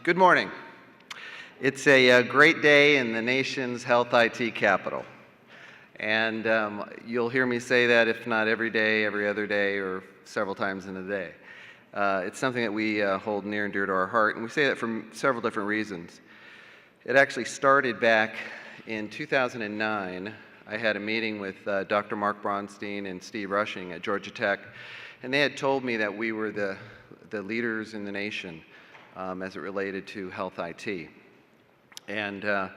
Good morning. It's a great day in the nation's health IT capital. And you'll hear me say that if not every day, every other day, or several times in a day. It's something that we hold near and dear to our heart, and we say that for several different reasons. It actually started back in 2009. I had a meeting with Dr. Mark Bronstein and Steve Rushing at Georgia Tech, and they had told me that we were the leaders in the nation as it related to health IT. And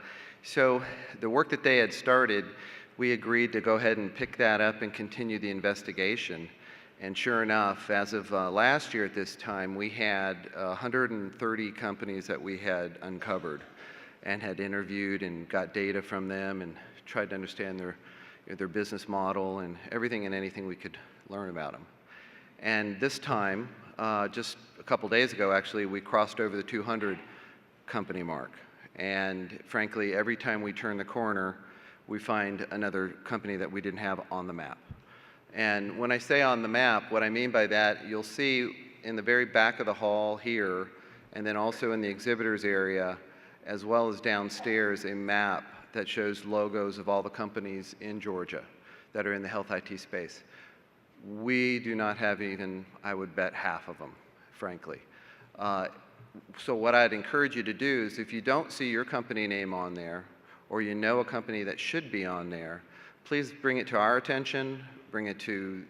so the work that they had started, we agreed to go ahead and pick that up and continue the investigation. And sure enough, as of last year at this time, we had 130 companies that we had uncovered and had interviewed and got data from them and tried to understand their business model and everything and anything we could learn about them. And this time, just a couple days ago actually, we crossed over the 200 company mark. And frankly, every time we turn the corner, we find another company that we didn't have on the map. And when I say on the map, what I mean by that, you'll see in the very back of the hall here, and then also in the exhibitors area, as well as downstairs, a map that shows logos of all the companies in Georgia that are in the health IT space. We do not have even, I would bet, half of them, frankly. So what I'd encourage you to do is if you don't see your company name on there, or you know a company that should be on there, please bring it to our attention, bring it to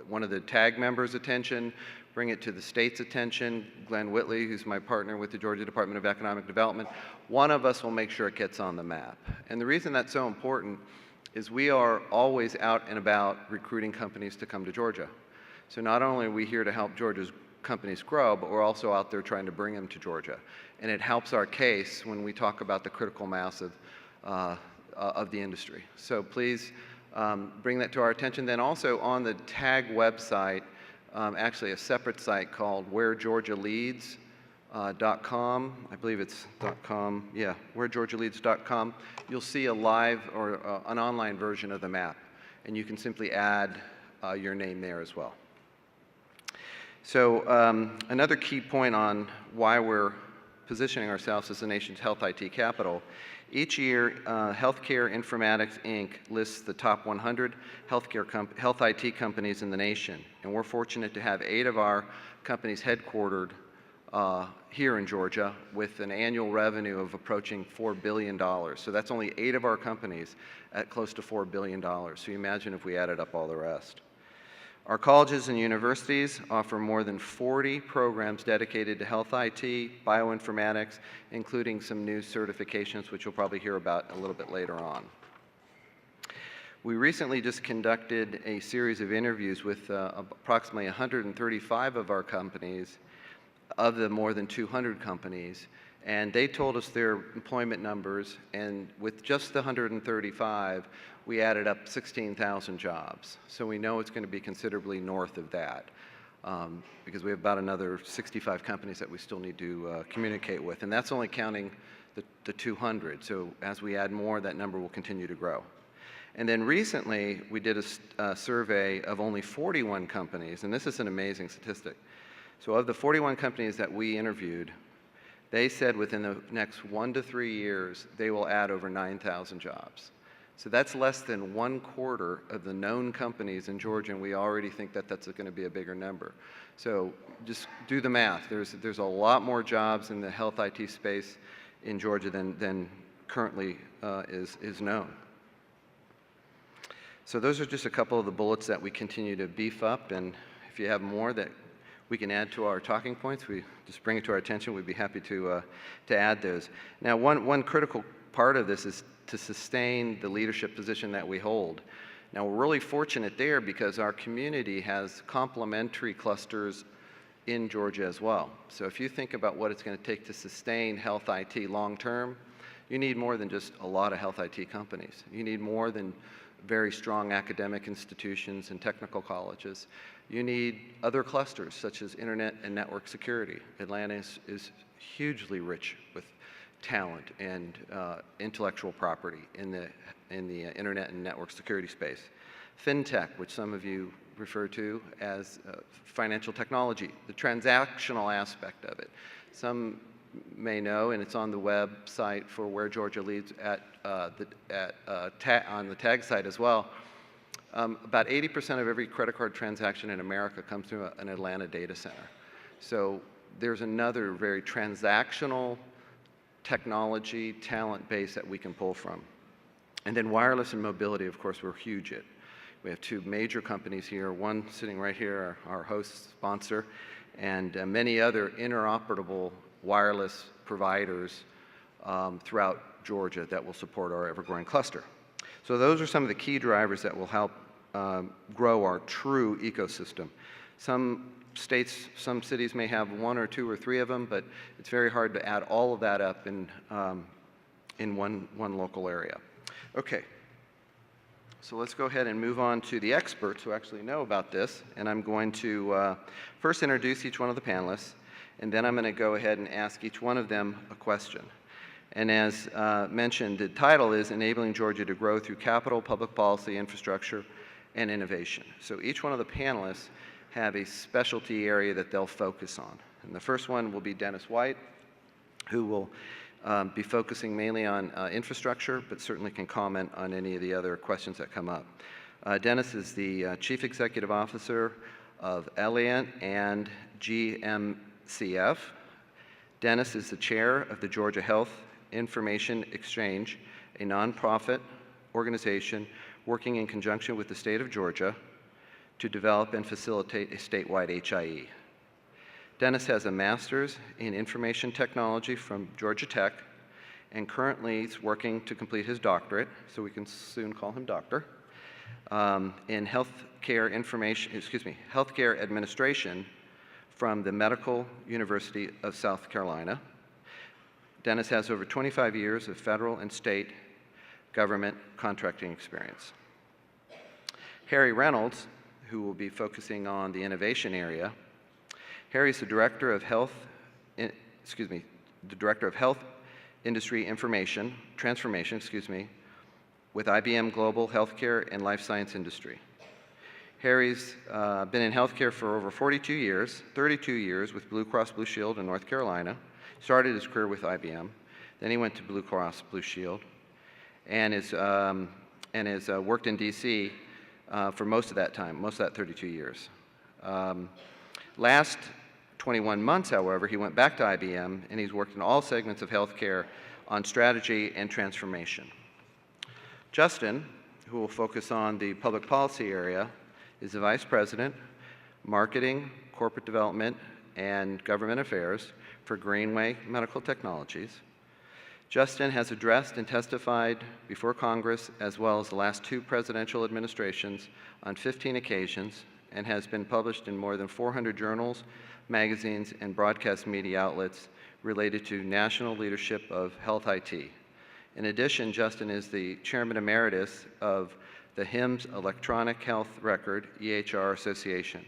one of the TAG members' attention, bring it to the state's attention. Glenn Whitley, who's my partner with the Georgia Department of Economic Development, one of us will make sure it gets on the map. And the reason that's so important is we are always out and about recruiting companies to come to Georgia. So not only are we here to help Georgia's companies grow, but we're also out there trying to bring them to Georgia. And it helps our case when we talk about the critical mass of the industry. So please bring that to our attention. Then also on the TAG website, actually a separate site called wheregeorgialeads.com. I believe it's .com. Yeah, wheregeorgialeads.com. You'll see a live or an online version of the map, and you can simply add your name there as well. So another key point on why we're positioning ourselves as the nation's health IT capital. Each year, Healthcare Informatics, Inc. lists the top 100 health IT companies in the nation, and we're fortunate to have 8 of our companies headquartered here in Georgia with an annual revenue of approaching $4 billion. So that's only 8 of our companies at close to $4 billion. So you imagine if we added up all the rest. Our colleges and universities offer more than 40 programs dedicated to health IT, bioinformatics, including some new certifications, which you'll probably hear about a little bit later on. We recently just conducted a series of interviews with approximately 135 of our companies, of the more than 200 companies, and they told us their employment numbers, and with just the 135, we added up 16,000 jobs. So we know it's going to be considerably north of that because we have about another 65 companies that we still need to communicate with, and that's only counting the 200. So as we add more, that number will continue to grow. And then recently, we did a survey of only 41 companies, and this is an amazing statistic. So of the 41 companies that we interviewed, they said within the next 1 to 3 years, they will add over 9,000 jobs. So that's less than 1/4 of the known companies in Georgia, and we already think that that's going to be a bigger number. So just do the math. There's a lot more jobs in the health IT space in Georgia than currently is known. So those are just a couple of the bullets that we continue to beef up, and if you have more that we can add to our talking points, we just bring it to our attention. We'd be happy to add those. Now, one critical part of this is to sustain the leadership position that we hold. Now, we're really fortunate there because our community has complementary clusters in Georgia as well. So if you think about what it's going to take to sustain health IT long term, you need more than just a lot of health IT companies. You need more than very strong academic institutions and technical colleges. You need other clusters such as internet and network security. Atlanta is hugely rich with talent and intellectual property in the internet and network security space. FinTech, which some of you refer to as financial technology, the transactional aspect of it. Some may know, and it's on the website for Where Georgia Leads on the TAG site as well. About 80% of every credit card transaction in America comes through an Atlanta data center. So there's another very transactional technology talent base that we can pull from. And then wireless and mobility, of course, we're huge at. We have two major companies here, one sitting right here, our host sponsor, and many other interoperable wireless providers throughout Georgia that will support our ever-growing cluster. So those are some of the key drivers that will help grow our true ecosystem. Some states, some cities may have one or two or three of them, but it's very hard to add all of that up in one local area. Okay. So let's go ahead and move on to the experts who actually know about this. And I'm going to first introduce each one of the panelists, and then I'm going to go ahead and ask each one of them a question. And as mentioned, the title is Enabling Georgia to Grow Through Capital, Public Policy, Infrastructure, and Innovation. So each one of the panelists have a specialty area that they'll focus on. And the first one will be Dennis White, who will be focusing mainly on infrastructure, but certainly can comment on any of the other questions that come up. Dennis is the Chief Executive Officer of Alliant and GMCF. Dennis is the Chair of the Georgia Health Information Exchange, a nonprofit organization working in conjunction with the state of Georgia to develop and facilitate a statewide HIE. Dennis has a master's in information technology from Georgia Tech, and currently is working to complete his doctorate, so we can soon call him doctor, in healthcare administration from the Medical University of South Carolina. Dennis has over 25 years of federal and state government contracting experience. Harry Reynolds, who will be focusing on the innovation area. Harry's the Director of Health Industry Transformation, with IBM Global Healthcare and Life Science Industry. Harry's been in healthcare for over 42 years, 32 years with Blue Cross Blue Shield in North Carolina. Started his career with IBM. Then he went to Blue Cross Blue Shield and has worked in DC for most of that time, most of that 32 years. Last 21 months, however, he went back to IBM and he's worked in all segments of healthcare on strategy and transformation. Justin, who will focus on the public policy area, is the Vice President, Marketing, Corporate Development, and Government Affairs for Greenway Medical Technologies. Justin has addressed and testified before Congress as well as the last two presidential administrations on 15 occasions and has been published in more than 400 journals, magazines, and broadcast media outlets related to national leadership of health IT. In addition, Justin is the Chairman Emeritus of the HIMSS Electronic Health Record EHR Association,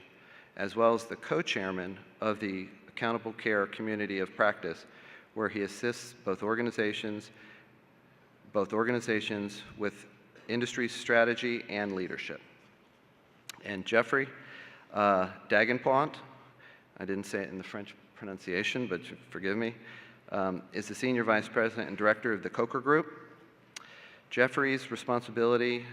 as well as the co-chairman of the Accountable Care Community of Practice, where he assists both organizations with industry strategy and leadership. And Jeffrey Daigrepont, I didn't say it in the French pronunciation, but forgive me, is the Senior Vice President and Director of the Coker Group. Jeffrey's responsibility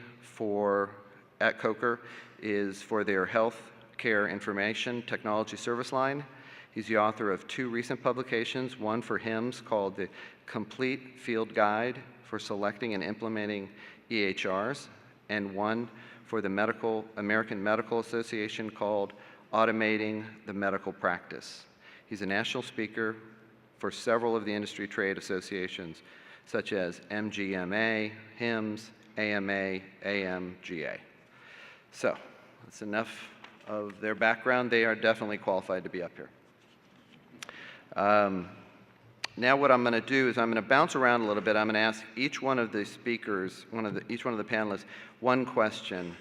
at Coker is for their health care information technology service line. He's the author of two recent publications, one for HIMSS called the Complete Field Guide for Selecting and Implementing EHRs, and one for the American Medical Association called Automating the Medical Practice. He's a national speaker for several of the industry trade associations, such as MGMA, HIMSS, AMA, AMGA. So that's enough of their background. They are definitely qualified to be up here. Now what I'm going to do is I'm going to bounce around a little bit. I'm going to ask each one of the speakers, each one of the panelists, one question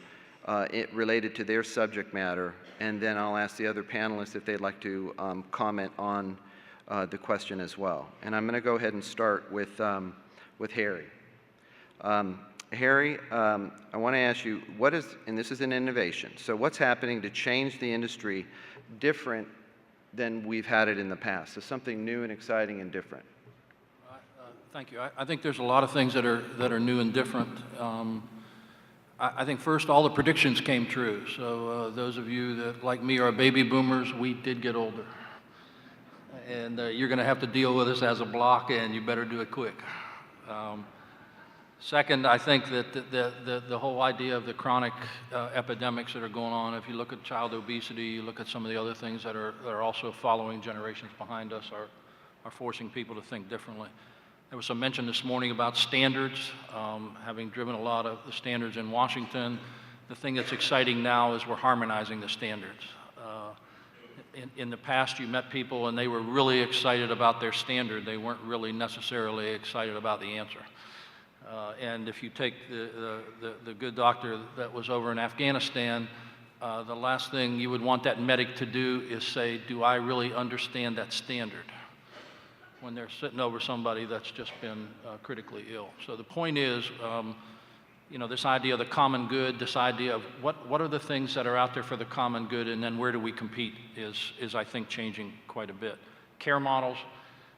related to their subject matter, and then I'll ask the other panelists if they'd like to comment on the question as well. And I'm going to go ahead and start with Harry. Harry, I want to ask you, and this is an innovation, so what's happening to change the industry different than we've had it in the past. So something new and exciting and different. Thank you. I think there's a lot of things that are new and different. I think first, all the predictions came true. So those of you that, like me, are baby boomers, we did get older. And you're going to have to deal with us as a block, and you better do it quick. Second, I think that the whole idea of the chronic epidemics that are going on, if you look at child obesity, you look at some of the other things that are also following generations behind us, are forcing people to think differently. There was some mention this morning about standards, having driven a lot of the standards in Washington. The thing that's exciting now is we're harmonizing the standards. In the past, you met people and they were really excited about their standard. They weren't really necessarily excited about the answer. And if you take the good doctor that was over in Afghanistan, the last thing you would want that medic to do is say, do I really understand that standard? When they're sitting over somebody that's just been critically ill. So the point is, you know, this idea of the common good, this idea of what are the things that are out there for the common good, and then where do we compete is I think, changing quite a bit. Care models,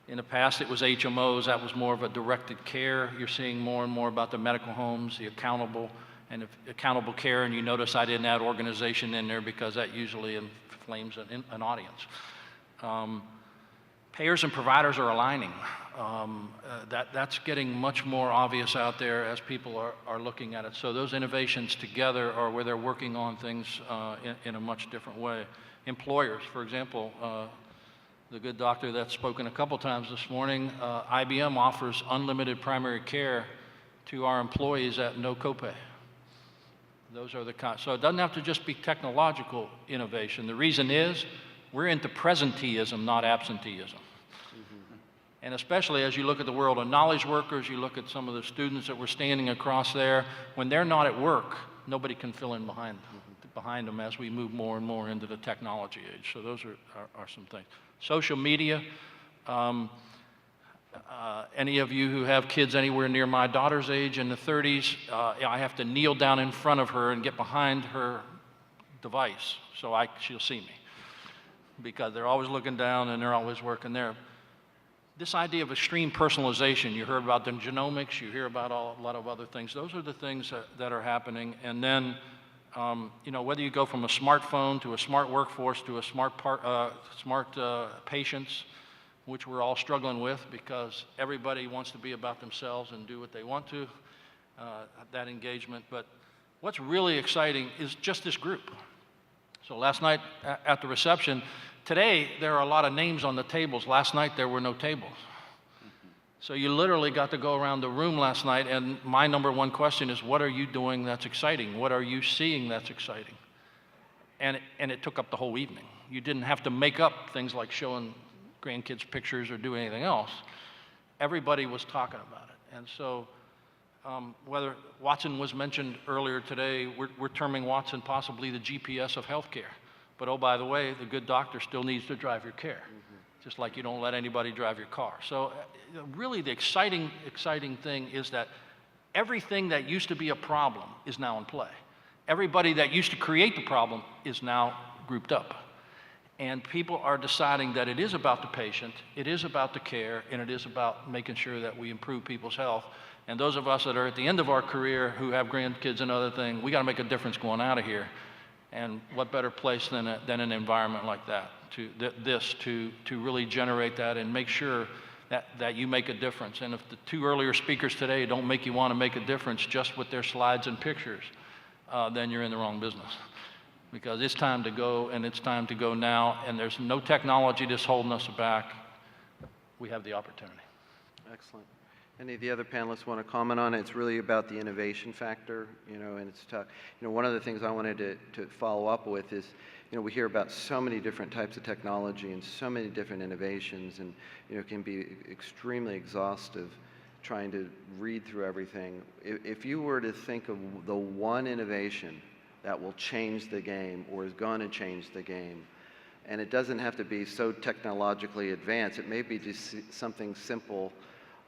in the past it was HMOs, that was more of a directed care. You're seeing more and more about the medical homes, the accountable care, and you notice I didn't add organization in there because that usually inflames an audience. Payers and providers are aligning. That's getting much more obvious out there as people are looking at it. So those innovations together are where they're working on things in a much different way. Employers, for example, the good doctor that's spoken a couple times this morning, IBM offers unlimited primary care to our employees at no copay. Those are the so it doesn't have to just be technological innovation. The reason is we're into presenteeism, not absenteeism. And especially as you look at the world of knowledge workers, you look at some of the students that we're standing across there, when they're not at work, nobody can fill in behind them as we move more and more into the technology age. So those are some things. Social media, any of you who have kids anywhere near my daughter's age in the 30s, I have to kneel down in front of her and get behind her device so she'll see me, because they're always looking down and they're always working there. This idea of extreme personalization, you heard about the genomics, you hear about a lot of other things. Those are the things that are happening. And then, you know, whether you go from a smartphone to a smart workforce to a smart patients, which we're all struggling with because everybody wants to be about themselves and do what they want to, that engagement. But what's really exciting is just this group. So last night at the reception, today there are a lot of names on the tables. Last night there were no tables. So you literally got to go around the room last night, and my number one question is, what are you doing that's exciting? What are you seeing that's exciting? And it took up the whole evening. You didn't have to make up things like showing grandkids pictures or do anything else. Everybody was talking about it. And so whether Watson was mentioned earlier today, we're terming Watson possibly the GPS of healthcare. But oh, by the way, the good doctor still needs to drive your care, just like you don't let anybody drive your car. So really the exciting thing is that everything that used to be a problem is now in play. Everybody that used to create the problem is now grouped up. And people are deciding that it is about the patient, it is about the care, and it is about making sure that we improve people's health. And those of us that are at the end of our career who have grandkids and other things, we got to make a difference going out of here. And what better place than an environment like that to really generate that and make sure that you make a difference. And if the two earlier speakers today don't make you want to make a difference just with their slides and pictures, then you're in the wrong business. Because it's time to go, and it's time to go now, and there's no technology that's holding us back. We have the opportunity. Excellent. Any of the other panelists want to comment on it? It's really about the innovation factor, you know, and it's tough. You know, one of the things I wanted to follow up with is, you know, we hear about so many different types of technology and so many different innovations, and, you know, it can be extremely exhaustive trying to read through everything. If you were to think of the one innovation that will change the game or is going to change the game, and it doesn't have to be so technologically advanced, it may be just something simple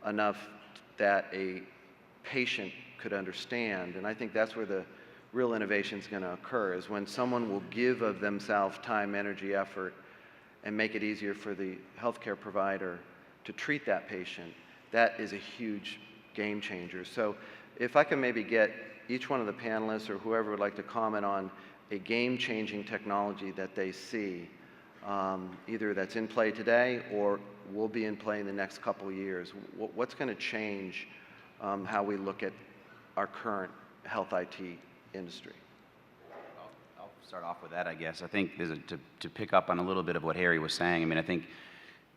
enough that a patient could understand. And I think that's where the real innovation is going to occur, is when someone will give of themselves time, energy, effort, and make it easier for the healthcare provider to treat that patient, that is a huge game changer. So if I can maybe get each one of the panelists or whoever would like to comment on a game-changing technology that they see, either that's in play today or will be in play in the next couple of years. What's going to change how we look at our current health IT industry? I'll start off with that, I guess. I think to pick up on a little bit of what Harry was saying, I mean, I think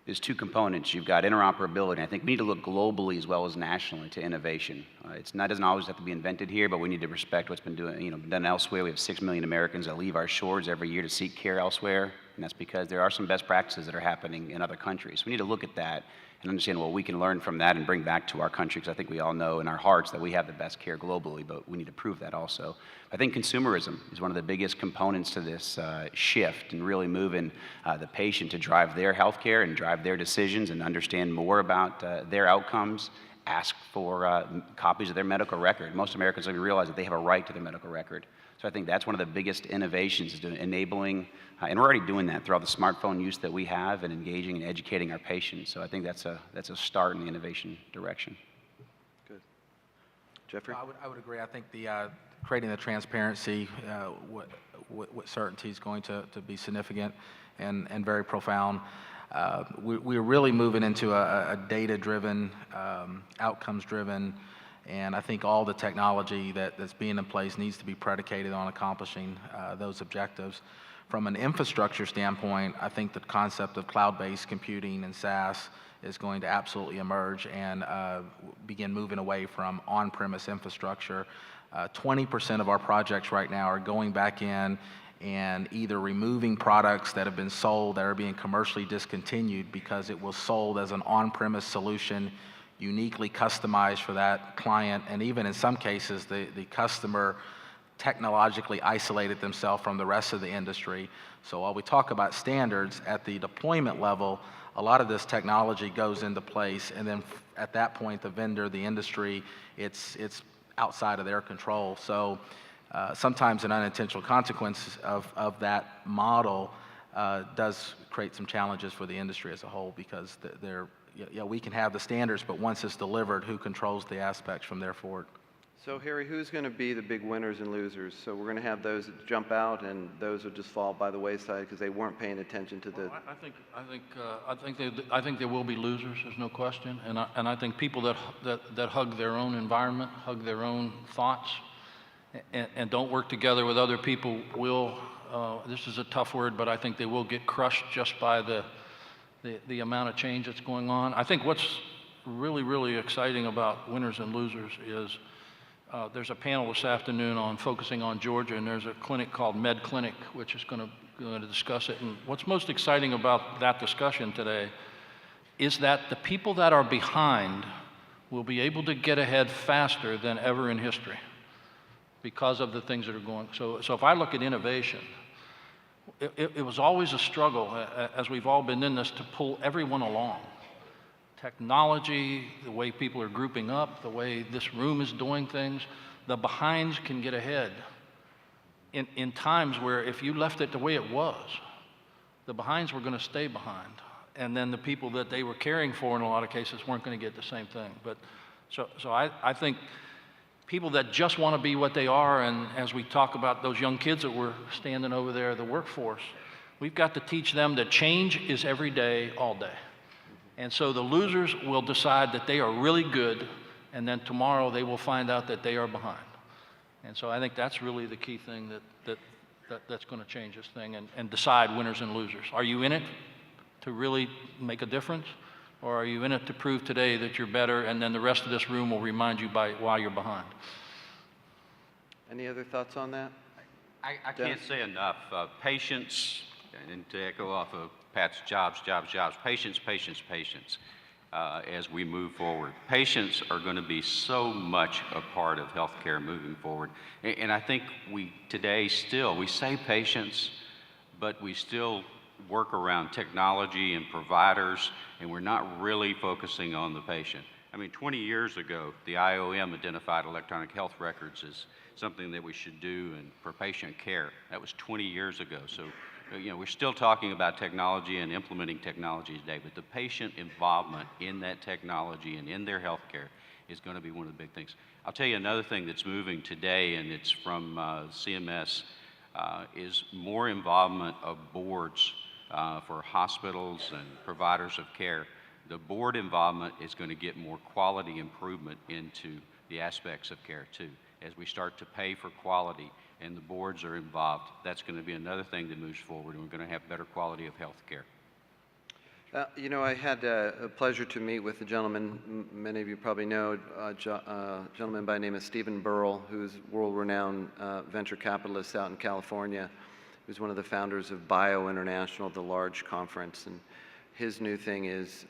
there's two components. You've got interoperability. I think we need to look globally as well as nationally to innovation. Doesn't always have to be invented here, but we need to respect what's been done elsewhere. We have 6 million Americans that leave our shores every year to seek care elsewhere, and that's because there are some best practices that are happening in other countries. We need to look at that and understand what we can learn from that and bring back to our country, because I think we all know in our hearts that we have the best care globally, but we need to prove that also. I think consumerism is one of the biggest components to this shift and really moving the patient to drive their healthcare and drive their decisions and understand more about their outcomes, ask for copies of their medical record. Most Americans don't even realize that they have a right to their medical record. So I think that's one of the biggest innovations, is enabling, and we're already doing that through all the smartphone use that we have and engaging and educating our patients. So I think that's a start in the innovation direction. Good. Jeffrey? I would agree. I think creating the transparency with certainty is going to be significant and very profound. We're really moving into a data-driven, outcomes-driven, and I think all the technology that's being in place needs to be predicated on accomplishing those objectives. From an infrastructure standpoint, I think the concept of cloud-based computing and SaaS is going to absolutely emerge and begin moving away from on-premise infrastructure. 20% of our projects right now are going back in and either removing products that have been sold that are being commercially discontinued because it was sold as an on-premise solution, uniquely customized for that client, and even in some cases the customer technologically isolated themselves from the rest of the industry. So while we talk about standards, at the deployment level, a lot of this technology goes into place, and then at that point the vendor, the industry, it's outside of their control. So sometimes an unintentional consequence of that model does create some challenges for the industry as a whole, because we can have the standards, but once it's delivered, who controls the aspects from there forward? So Harry, who's going to be the big winners and losers? So we're going to have those that jump out, and those will just fall by the wayside because they weren't paying attention to the. Well, I think there will be losers. There's no question, and I think people that hug their own environment, hug their own thoughts, and don't work together with other people will. This is a tough word, but I think they will get crushed just by the amount of change that's going on. I think what's really, really exciting about winners and losers is there's a panel this afternoon on focusing on Georgia, and there's a clinic called Med Clinic, which is going to discuss it. And what's most exciting about that discussion today is that the people that are behind will be able to get ahead faster than ever in history because of the things that are going. So if I look at innovation, it was always a struggle, as we've all been in this, to pull everyone along. Technology, the way people are grouping up, the way this room is doing things, the behinds can get ahead in times where if you left it the way it was, the behinds were going to stay behind. And then the people that they were caring for in a lot of cases weren't going to get the same thing. But so I think people that just want to be what they are, and as we talk about those young kids that were standing over there, the workforce, we've got to teach them that change is every day, all day. And so the losers will decide that they are really good, and then tomorrow they will find out that they are behind. And so I think that's really the key thing that's going to change this thing and decide winners and losers. Are you in it to really make a difference, or are you in it to prove today that you're better, and then the rest of this room will remind you why you're behind? Any other thoughts on that? I can't say enough. Patience, and to echo off of Pat's jobs, patience, as we move forward. Patients are going to be so much a part of healthcare moving forward. And I think we say patience, but we still work around technology and providers, and we're not really focusing on the patient. I mean, 20 years ago, the IOM identified electronic health records as something that we should do for patient care. That was 20 years ago. So we're still talking about technology and implementing technology today, but the patient involvement in that technology and in their health care is going to be one of the big things. I'll tell you another thing that's moving today, and it's from CMS, is more involvement of boards for hospitals and providers of care. The board involvement is going to get more quality improvement into the aspects of care too. As we start to pay for quality and the boards are involved, that's going to be another thing that moves forward, and we're going to have better quality of health care. I had a pleasure to meet with a gentleman, many of you probably know, a gentleman by the name of Stephen Burrell, who's world-renowned venture capitalist out in California, who's one of the founders of Bio International, the large conference. And his new thing is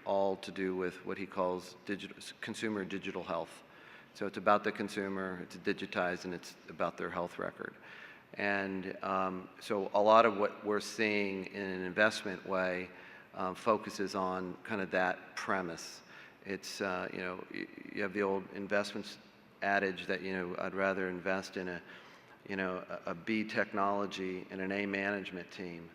all to do with what he calls consumer digital health. So it's about the consumer, it's digitized, and it's about their health record. And so a lot of what we're seeing in an investment way focuses on kind of that premise. It's, you have the old investments adage that, I'd rather invest in a B technology and an A management team.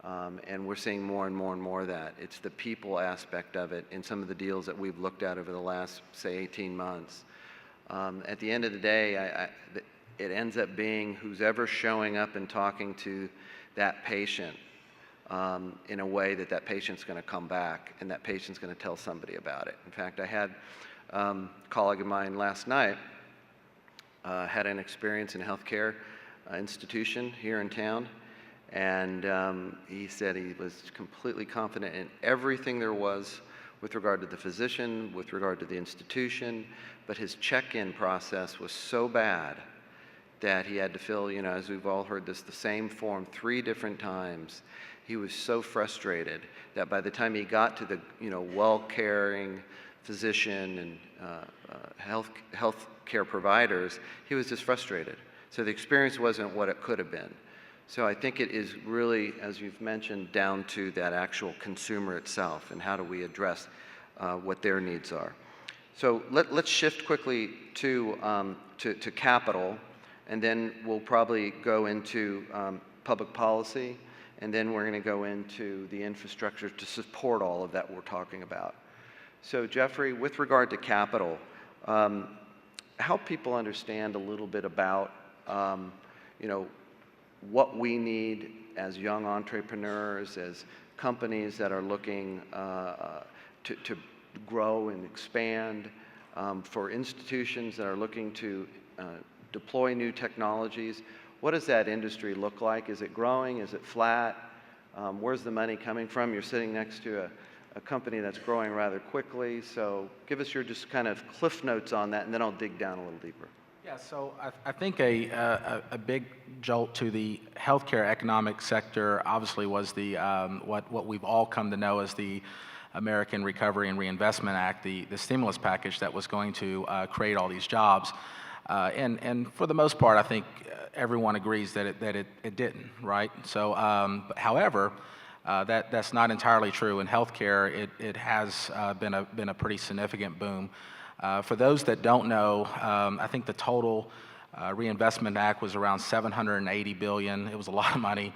And we're seeing more and more and more of that. It's the people aspect of it in some of the deals that we've looked at over the last, say, 18 months. At the end of the day, it ends up being who's ever showing up and talking to that patient in a way that patient's going to come back and that patient's going to tell somebody about it. In fact, I had a colleague of mine last night had an experience in a healthcare institution here in town, and he said he was completely confident in everything there was with regard to the physician, with regard to the institution, but his check-in process was so bad that he had to fill, as we've all heard this, the same form 3 different times. He was so frustrated that by the time he got to the, well-caring physician and health care providers, he was just frustrated. So the experience wasn't what it could have been. So I think it is really, as you've mentioned, down to that actual consumer itself and how do we address what their needs are. So let's shift quickly to capital, and then we'll probably go into public policy, and then we're going to go into the infrastructure to support all of that we're talking about. So Jeffrey, with regard to capital, help people understand a little bit about what we need as young entrepreneurs, as companies that are looking to grow and expand, for institutions that are looking to deploy new technologies. What does that industry look like? Is it growing? Is it flat? Where's the money coming from? You're sitting next to a company that's growing rather quickly. So give us your just kind of cliff notes on that, and then I'll dig down a little deeper. Yeah, so I think a big jolt to the healthcare economic sector obviously was the what we've all come to know as the American Recovery and Reinvestment Act, the stimulus package that was going to create all these jobs. And for the most part, I think everyone agrees that it didn't, right? So, however, that's not entirely true. In healthcare, it has been a pretty significant boom. For those that don't know, I think the total Reinvestment Act was around $780 billion. It was a lot of money.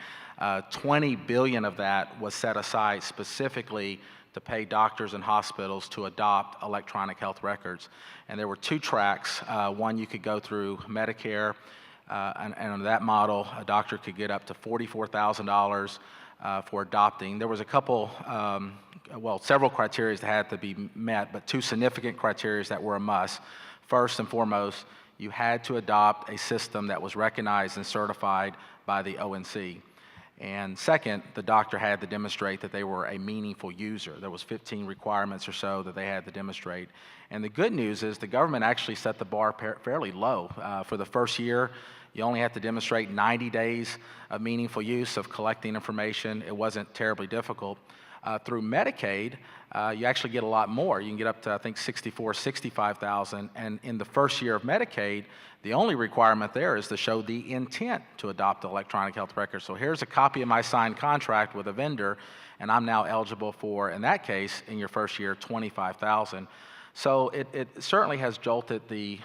20 billion of that was set aside specifically to pay doctors and hospitals to adopt electronic health records. And there were 2 tracks. One, you could go through Medicare, and on that model, a doctor could get up to $44,000 for adopting. There was a couple, several criteria that had to be met, but 2 significant criteria that were a must. First and foremost, you had to adopt a system that was recognized and certified by the ONC. And second, the doctor had to demonstrate that they were a meaningful user. There was 15 requirements or so that they had to demonstrate. And the good news is the government actually set the bar fairly low. For the first year, you only have to demonstrate 90 days of meaningful use of collecting information. It wasn't terribly difficult. Through Medicaid, you actually get a lot more. You can get up to, I think, 65,000. And in the first year of Medicaid, the only requirement there is to show the intent to adopt the electronic health record. So here's a copy of my signed contract with a vendor, and I'm now eligible for, in that case, in your first year, 25,000. So it certainly has jolted the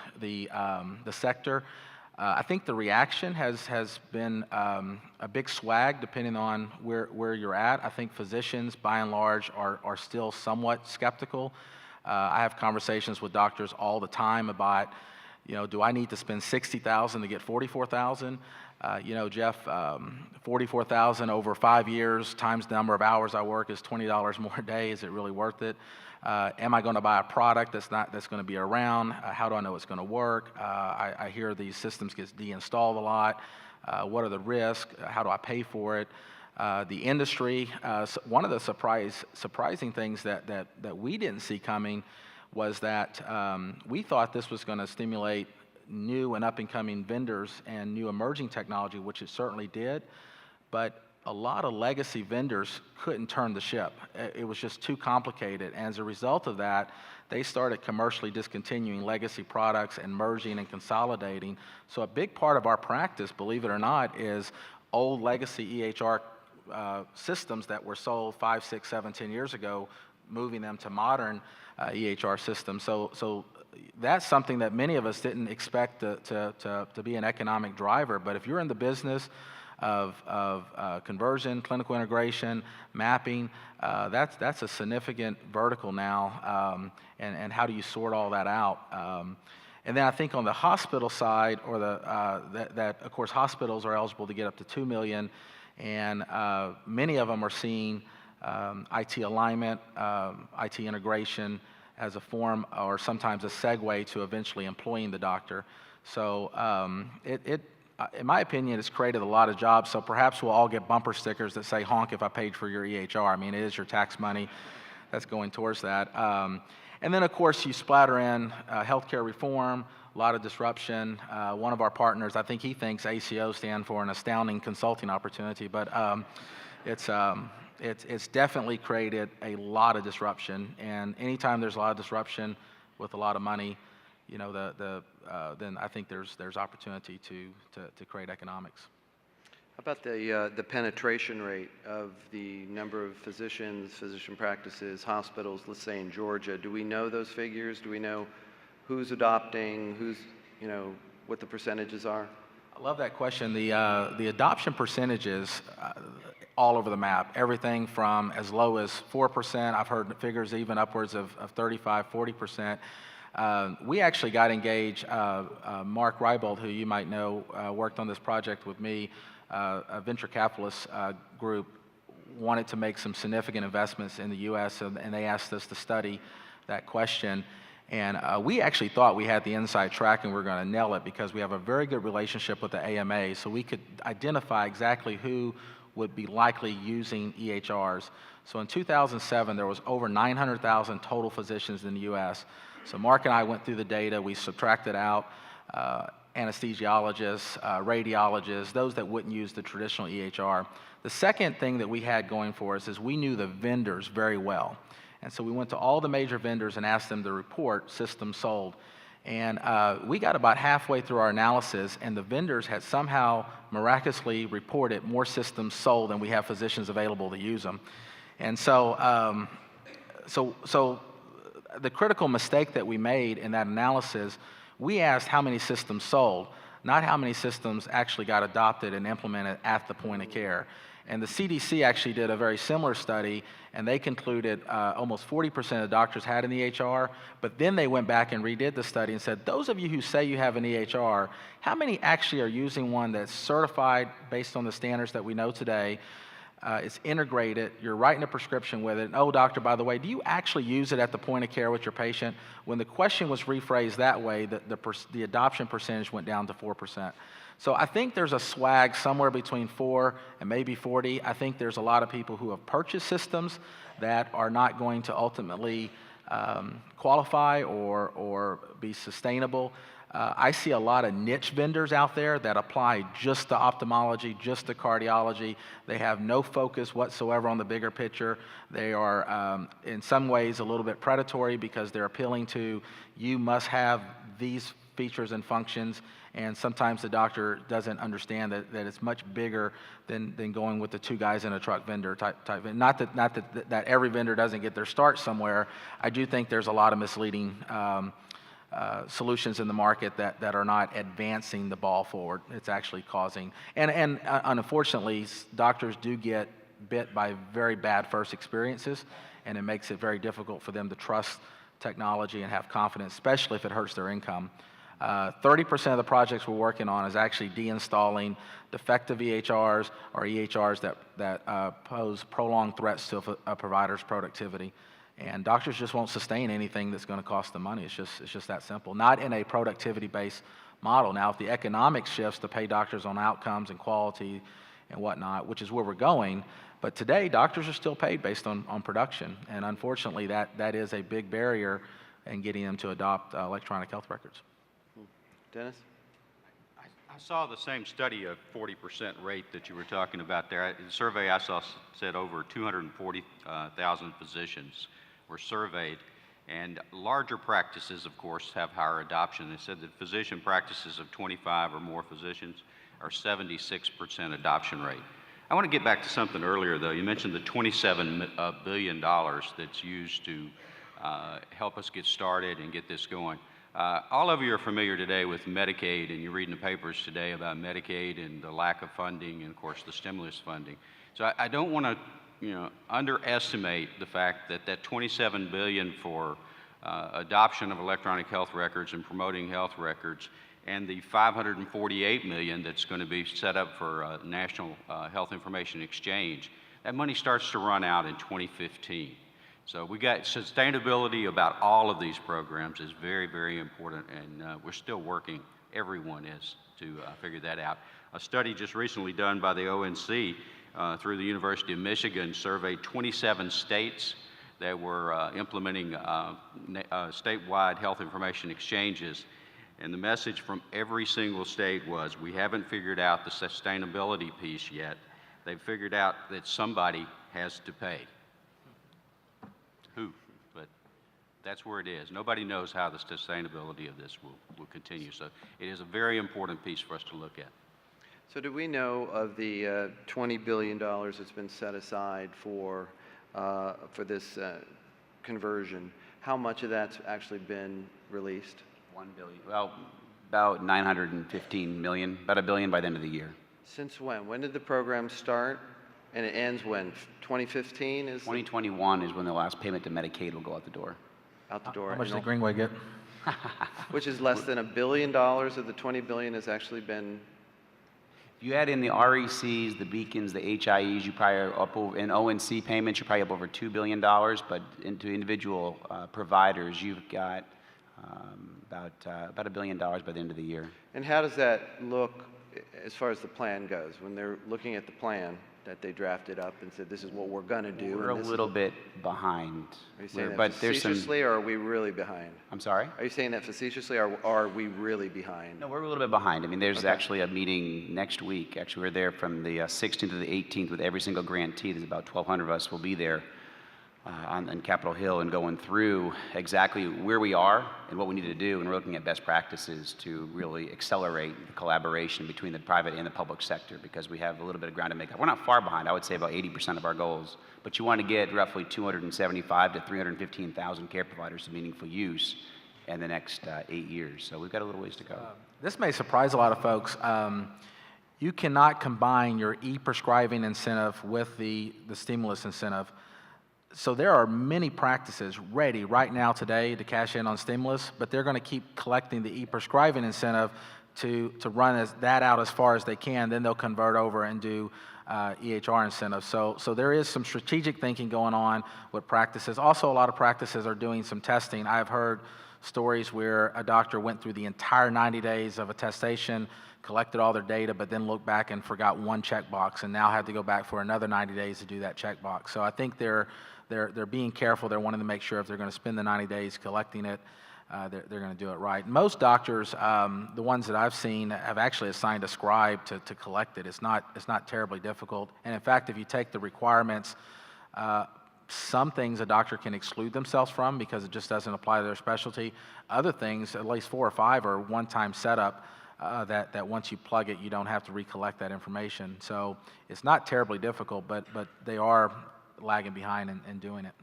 sector. I think the reaction has been a big swag depending on where you're at. I think physicians, by and large, are still somewhat skeptical. I have conversations with doctors all the time about, do I need to spend $60,000 to get $44,000? Jeff, $44,000 over 5 years times the number of hours I work is $20 more a day. Is it really worth it? Am I going to buy a product that's going to be around? How do I know it's going to work? I hear these systems get deinstalled a lot. What are the risks? How do I pay for it? The industry, one of the surprising things that we didn't see coming was that we thought this was going to stimulate new and up-and-coming vendors and new emerging technology, which it certainly did, but a lot of legacy vendors couldn't turn the ship. It was just too complicated, and as a result of that, they started commercially discontinuing legacy products and merging and consolidating. So a big part of our practice, believe it or not, is old legacy EHR systems that were sold 5, 6, 7, 10 years ago, moving them to modern EHR systems. So that's something that many of us didn't expect to be an economic driver. But if you're in the business of conversion, clinical integration, mapping, that's a significant vertical now. And how do you sort all that out? And then I think on the hospital side, or that of course hospitals are eligible to get up to $2 million, and many of them are seeing IT alignment, IT integration as a form or sometimes a segue to eventually employing the doctor. So in my opinion, it's created a lot of jobs, so perhaps we'll all get bumper stickers that say, honk if I paid for your EHR. I mean, it is your tax money that's going towards that. And then, of course, you splatter in healthcare reform, a lot of disruption. One of our partners, I think he thinks ACO stand for an astounding consulting opportunity, but it's definitely created a lot of disruption. And anytime there's a lot of disruption with a lot of money, then I think there's opportunity to create economics. How about the penetration rate of the number of physicians, physician practices, hospitals, let's say in Georgia? Do we know those figures? Do we know who's adopting, what the percentages are? I love that question. The adoption percentages all over the map, everything from as low as 4%. I've heard figures even upwards of 35, 40%. We actually got engaged. Mark Reibold, who you might know, worked on this project with me. A venture capitalist group wanted to make some significant investments in the U.S., and they asked us to study that question. And we actually thought we had the inside track and we were going to nail it because we have a very good relationship with the AMA, so we could identify exactly who would be likely using EHRs. So in 2007, there was over 900,000 total physicians in the U.S. So Mark and I went through the data, we subtracted out anesthesiologists, radiologists, those that wouldn't use the traditional EHR. The second thing that we had going for us is we knew the vendors very well. And so we went to all the major vendors and asked them to report systems sold. And we got about halfway through our analysis, and the vendors had somehow miraculously reported more systems sold than we have physicians available to use them. And so, so the critical mistake that we made in that analysis, we asked how many systems sold, not how many systems actually got adopted and implemented at the point of care. And the CDC actually did a very similar study, and they concluded almost 40% of doctors had an EHR, but then they went back and redid the study and said, those of you who say you have an EHR, how many actually are using one that's certified based on the standards that we know today? It's integrated, you're writing a prescription with it, and oh doctor, by the way, do you actually use it at the point of care with your patient? When the question was rephrased that way, the adoption percentage went down to 4%. So I think there's a swag somewhere between 4 and maybe 40. I think there's a lot of people who have purchased systems that are not going to ultimately qualify or be sustainable. I see a lot of niche vendors out there that apply just to ophthalmology, just to cardiology. They have no focus whatsoever on the bigger picture. They are, in some ways, a little bit predatory because they're appealing to, you must have these features and functions, and sometimes the doctor doesn't understand that it's much bigger than going with the two guys in a truck vendor type. Not that every vendor doesn't get their start somewhere. I do think there's a lot of misleading solutions in the market that are not advancing the ball forward. It's actually causing, and unfortunately, doctors do get bit by very bad first experiences, and it makes it very difficult for them to trust technology and have confidence, especially if it hurts their income. 30% of the projects we're working on is actually deinstalling defective EHRs or EHRs that pose prolonged threats to a provider's productivity. And doctors just won't sustain anything that's going to cost them money. It's just that simple. Not in a productivity-based model. Now, if the economics shifts to pay doctors on outcomes and quality and whatnot, which is where we're going, but today doctors are still paid based on production. And unfortunately, that is a big barrier in getting them to adopt electronic health records. Dennis? I saw the same study of 40% rate that you were talking about there. The survey I saw said over 240,000 physicians were surveyed, and larger practices, of course, have higher adoption. They said that physician practices of 25 or more physicians are 76% adoption rate. I want to get back to something earlier, though. You mentioned the $27 billion that's used to help us get started and get this going. All of you are familiar today with Medicaid, and you're reading the papers today about Medicaid and the lack of funding and, of course, the stimulus funding. So I don't want to underestimate the fact that that $27 billion for adoption of electronic health records and promoting health records, and the $548 million that's going to be set up for National Health Information Exchange, that money starts to run out in 2015. So we got sustainability about all of these programs is very, very important, and we're still working, everyone is, to figure that out. A study just recently done by the ONC through the University of Michigan surveyed 27 states that were implementing statewide health information exchanges, and the message from every single state was, we haven't figured out the sustainability piece yet. They've figured out that somebody has to pay. Who? But that's where it is. Nobody knows how the sustainability of this will continue. So it is a very important piece for us to look at. So do we know of the $20 billion that's been set aside for this conversion, how much of that's actually been released? $1 billion. Well, about 915 million, about $1 billion by the end of the year. Since when? When did the program start? And it ends when? 2015 is? 2021 is when the last payment to Medicaid will go out the door. Out the door. How much did Greenway get? Which is less than $1 billion of the $20 billion has actually been. If you add in the RECs, the beacons, the HIEs, you probably are up over, in ONC payments, you're probably up over $2 billion, but into individual providers, you've got about $1 billion by the end of the year. And how does that look as far as the plan goes? When they're looking at the plan that they drafted up and said, this is what we're going to do. We're a little bit behind. Are you saying that but facetiously, or are we really behind? I'm sorry? Are you saying that facetiously, or are we really behind? No, we're a little bit behind. I mean, there's Okay. actually a meeting next week. Actually, we're there from the 16th to the 18th with every single grantee. There's about 1,200 of us will be there on Capitol Hill and going through exactly where we are and what we need to do. And we're looking at best practices to really accelerate the collaboration between the private and the public sector, because we have a little bit of ground to make up. We're not far behind. I would say about 80% of our goals. But you want to get roughly 275 to 315,000 care providers to meaningful use in the next 8 years. So we've got a little ways to go. This may surprise a lot of folks. You cannot combine your e-prescribing incentive with the stimulus incentive. So there are many practices ready right now today to cash in on stimulus, but they're going to keep collecting the e-prescribing incentive to run that out as far as they can. Then they'll convert over and do EHR incentives. So there is some strategic thinking going on with practices. Also, a lot of practices are doing some testing. I've heard stories where a doctor went through the entire 90 days of attestation, collected all their data, but then looked back and forgot one checkbox, and now had to go back for another 90 days to do that checkbox. So I think they're being careful. They're wanting to make sure if they're going to spend the 90 days collecting it, they're going to do it right. Most doctors, the ones that I've seen, have actually assigned a scribe to collect it. It's not terribly difficult. And in fact, if you take the requirements, some things a doctor can exclude themselves from because it just doesn't apply to their specialty. Other things, at least 4 or 5, are one-time setup that once you plug it, you don't have to recollect that information. So it's not terribly difficult, but they are lagging behind in doing it.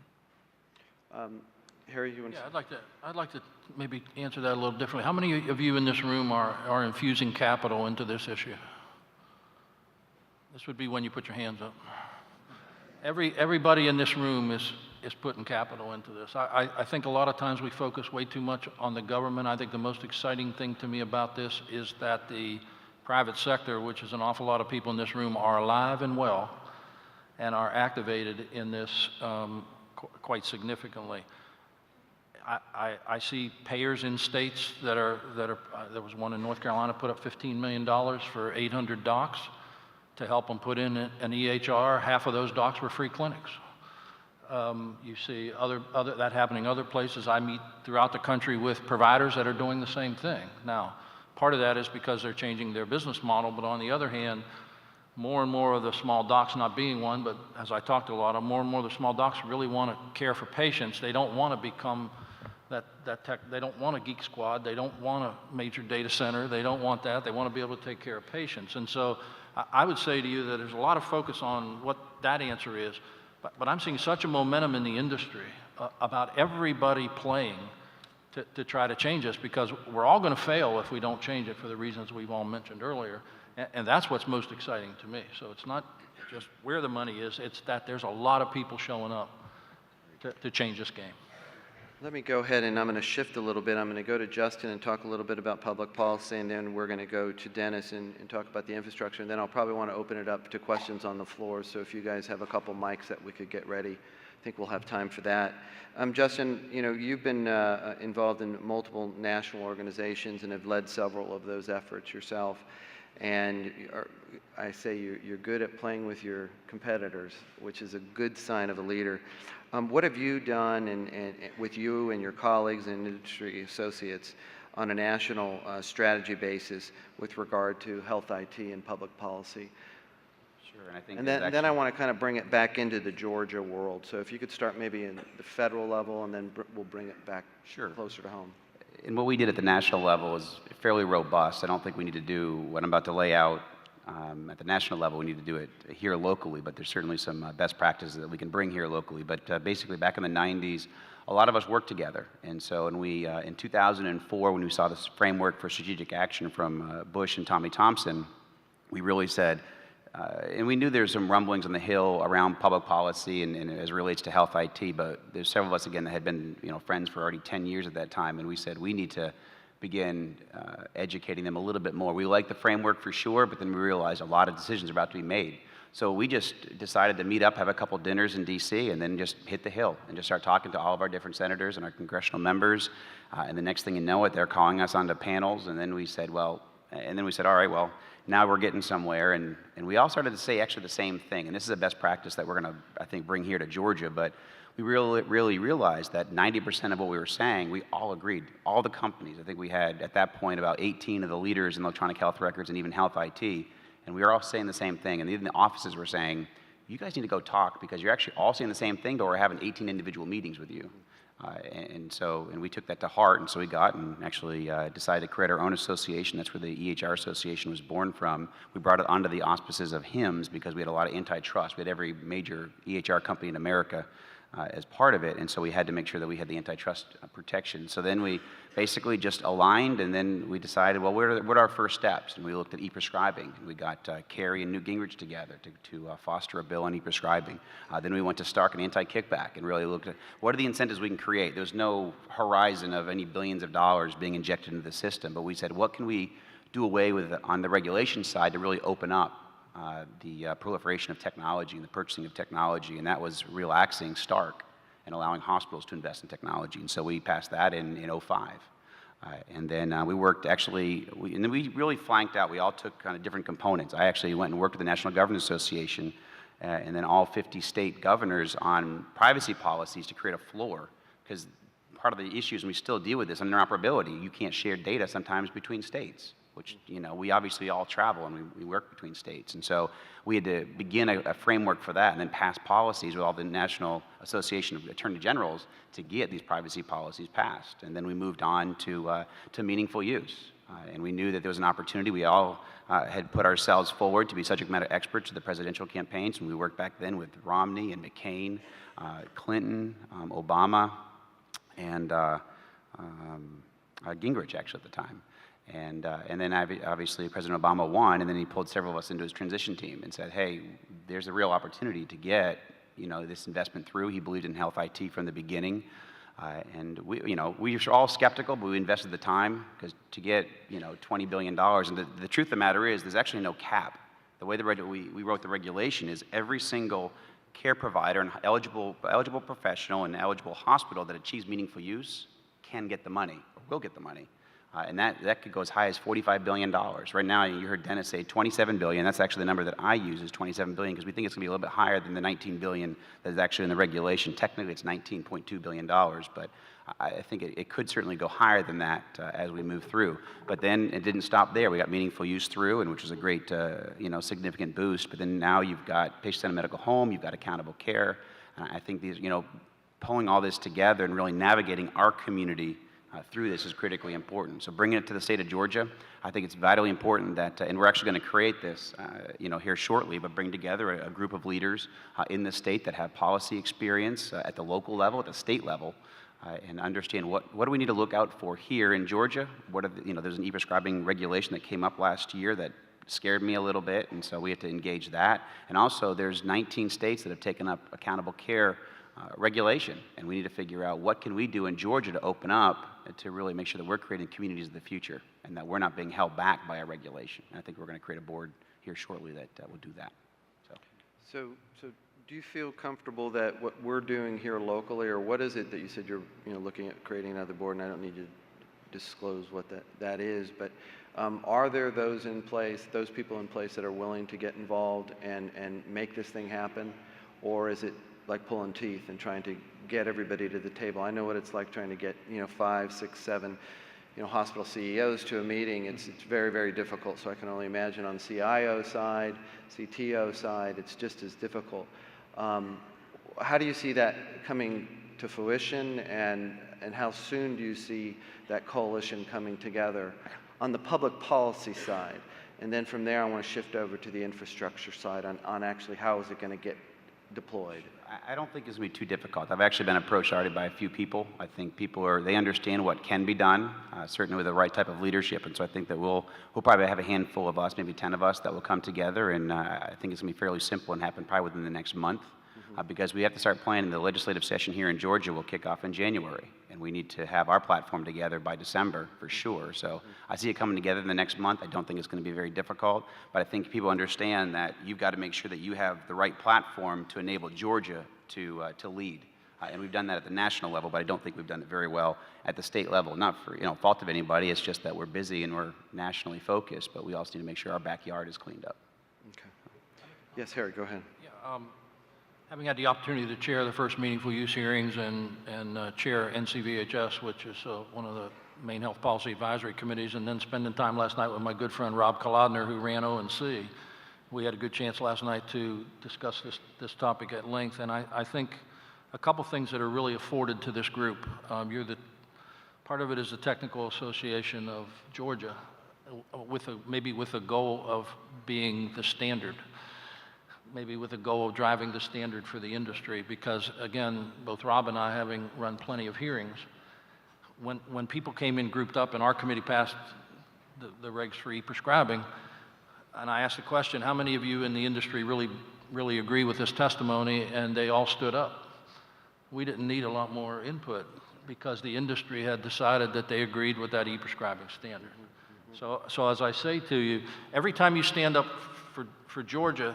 Harry, you want to? Yeah, I'd like to maybe answer that a little differently. How many of you in this room are infusing capital into this issue? This would be when you put your hands up. Everybody in this room is putting capital into this. I think a lot of times we focus way too much on the government. I think the most exciting thing to me about this is that the private sector, which is an awful lot of people in this room, are alive and well and are activated in this quite significantly. I see payers in states that are, there was one in North Carolina put up $15 million for 800 docs to help them put in an EHR. Half of those docs were free clinics. You see that happening other places. I meet throughout the country with providers that are doing the same thing. Now, part of that is because they're changing their business model, but on the other hand, more and more of the small docs, not being one, but as I talked to a lot of, more and more of the small docs really want to care for patients. They don't want to become that tech, they don't want a geek squad, they don't want a major data center, they don't want that, they want to be able to take care of patients. And so I would say to you that there's a lot of focus on what that answer is, but I'm seeing such a momentum in the industry about everybody playing to try to change this, because we're all going to fail if we don't change it for the reasons we've all mentioned earlier, and that's what's most exciting to me. So it's not just where the money is, it's that there's a lot of people showing up to change this game. Let me go ahead and I'm going to shift a little bit. I'm going to go to Justin and talk a little bit about public policy, and then we're going to go to Dennis and talk about the infrastructure, and then I'll probably want to open it up to questions on the floor. So if you guys have a couple mics that we could get ready, I think we'll have time for that. Justin, you know, you've been involved in multiple national organizations and have led several of those efforts yourself. And I say you're good at playing with your competitors, which is a good sign of a leader. What have you done and with you and your colleagues and industry associates on a national strategy basis with regard to health IT and public policy? Sure, and I think And then I want to kind of bring it back into the Georgia world. So if you could start maybe in the federal level, and then we'll bring it back closer to home. And what we did at the national level is fairly robust. I don't think we need to do what I'm about to lay out at the national level. We need to do it here locally, but there's certainly some best practices that we can bring here locally. But basically, back in the 90s, a lot of us worked together. And so in 2004, when we saw this framework for strategic action from Bush and Tommy Thompson, we really said, and we knew there's some rumblings on the Hill around public policy and as it relates to health IT, but there's several of us, again, that had been friends for already 10 years at that time, and we said we need to begin educating them a little bit more. We like the framework for sure, but then we realized a lot of decisions are about to be made. So we just decided to meet up, have a couple dinners in DC, and then just hit the Hill and just start talking to all of our different senators and our congressional members. And the next thing you know it, they're calling us onto panels, and then we said, all right, well, now we're getting somewhere, and we all started to say actually the same thing, and this is a best practice that we're going to, I think, bring here to Georgia, but we really realized that 90% of what we were saying, we all agreed. All the companies, I think we had at that point about 18 of the leaders in electronic health records and even health IT, and we were all saying the same thing, and even the offices were saying, you guys need to go talk because you're actually all saying the same thing, but we're having 18 individual meetings with you. And we took that to heart, and so we got and actually decided to create our own association. That's where the EHR Association was born from. We brought it onto the auspices of HIMSS because we had a lot of antitrust. We had every major EHR company in America as part of it, and so we had to make sure that we had the antitrust protection. So then we basically just aligned, and then we decided, well, what are our first steps? And we looked at e-prescribing. We got Kerry and Newt Gingrich together to foster a bill on e-prescribing. Then we went to Stark and anti-kickback and really looked at what are the incentives we can create. There's no horizon of any billions of dollars being injected into the system, but we said, what can we do away with on the regulation side to really open up the proliferation of technology and the purchasing of technology, and that was relaxing Stark and allowing hospitals to invest in technology. And so we passed that in 2005. And then we worked actually, and then we really flanked out. We all took kind of different components. I actually went and worked with the National Governors Association and then all 50 state governors on privacy policies to create a floor, because part of the issues, and we still deal with this, interoperability. You can't share data sometimes between states, which, we obviously all travel and we work between states. And so we had to begin a framework for that and then pass policies with all the National Association of Attorney Generals to get these privacy policies passed. And then we moved on to meaningful use. And we knew that there was an opportunity. We all had put ourselves forward to be subject matter experts to the presidential campaigns. And we worked back then with Romney and McCain, Clinton, Obama, and Gingrich, actually, at the time. And then obviously President Obama won, and then he pulled several of us into his transition team and said, hey, there's a real opportunity to get, this investment through. He believed in health IT from the beginning. And we were all skeptical, but we invested the time because to get, $20 billion, and the truth of the matter is there's actually no cap. The way we wrote the regulation is every single care provider and eligible professional and eligible hospital that achieves meaningful use can get the money, or will get the money. And that could go as high as $45 billion. Right now, you heard Dennis say $27 billion. That's actually the number that I use is $27 billion because we think it's going to be a little bit higher than the $19 billion that is actually in the regulation. Technically, it's $19.2 billion, but I think it could certainly go higher than that as we move through. But then it didn't stop there. We got meaningful use through, and which was a great, significant boost. But then now you've got patient-centered medical home, you've got accountable care. I think these, pulling all this together and really navigating our community through this is critically important. So bringing it to the state of Georgia, I think it's vitally important that, and we're actually going to create this, here shortly, but bring together a group of leaders in the state that have policy experience at the local level, at the state level, and understand what do we need to look out for here in Georgia. What are there's an e-prescribing regulation that came up last year that scared me a little bit, and so we have to engage that. And also, there's 19 states that have taken up accountable care regulation, and we need to figure out what can we do in Georgia to open up to really make sure that we're creating communities of the future and that we're not being held back by a regulation. And I think we're going to create a board here shortly that will do that. So do you feel comfortable that what we're doing here locally, or what is it that you said you're looking at creating another board, and I don't need to disclose what that is, but are there those people in place that are willing to get involved and make this thing happen, or is it like pulling teeth and trying to get everybody to the table? I know what it's like trying to get 5, 6, 7 hospital CEOs to a meeting. It's very, very difficult. So I can only imagine on the CIO side, CTO side, it's just as difficult. How do you see that coming to fruition, and how soon do you see that coalition coming together on the public policy side? And then from there, I want to shift over to the infrastructure side on actually how is it going to get deployed. I don't think it's going to be too difficult. I've actually been approached already by a few people. I think they understand what can be done, certainly with the right type of leadership. And so I think that we'll probably have a handful of us, maybe 10 of us, that will come together. And I think it's going to be fairly simple and happen probably within the next month. Because we have to start planning. The legislative session here in Georgia will kick off in January, and we need to have our platform together by December for sure. So I see it coming together in the next month. I don't think it's going to be very difficult, but I think people understand that you've got to make sure that you have the right platform to enable Georgia to lead. And we've done that at the national level, but I don't think we've done it very well at the state level. Not for fault of anybody. It's just that we're busy and we're nationally focused, but we also need to make sure our backyard is cleaned up. Okay. Yes, Harry, go ahead. Yeah, having had the opportunity to chair the first meaningful use hearings and chair NCVHS, which is one of the main health policy advisory committees, and then spending time last night with my good friend Rob Kolodner, who ran O&C, we had a good chance last night to discuss this topic at length. And I think a couple things that are really afforded to this group. Part of it is the Technical Association of Georgia, maybe with a goal of being the standard. Maybe with a goal of driving the standard for the industry, because again, both Rob and I, having run plenty of hearings, when people came in grouped up and our committee passed the regs for e-prescribing, and I asked the question, how many of you in the industry really agree with this testimony? And they all stood up. We didn't need a lot more input because the industry had decided that they agreed with that e-prescribing standard. So as I say to you, every time you stand up for Georgia,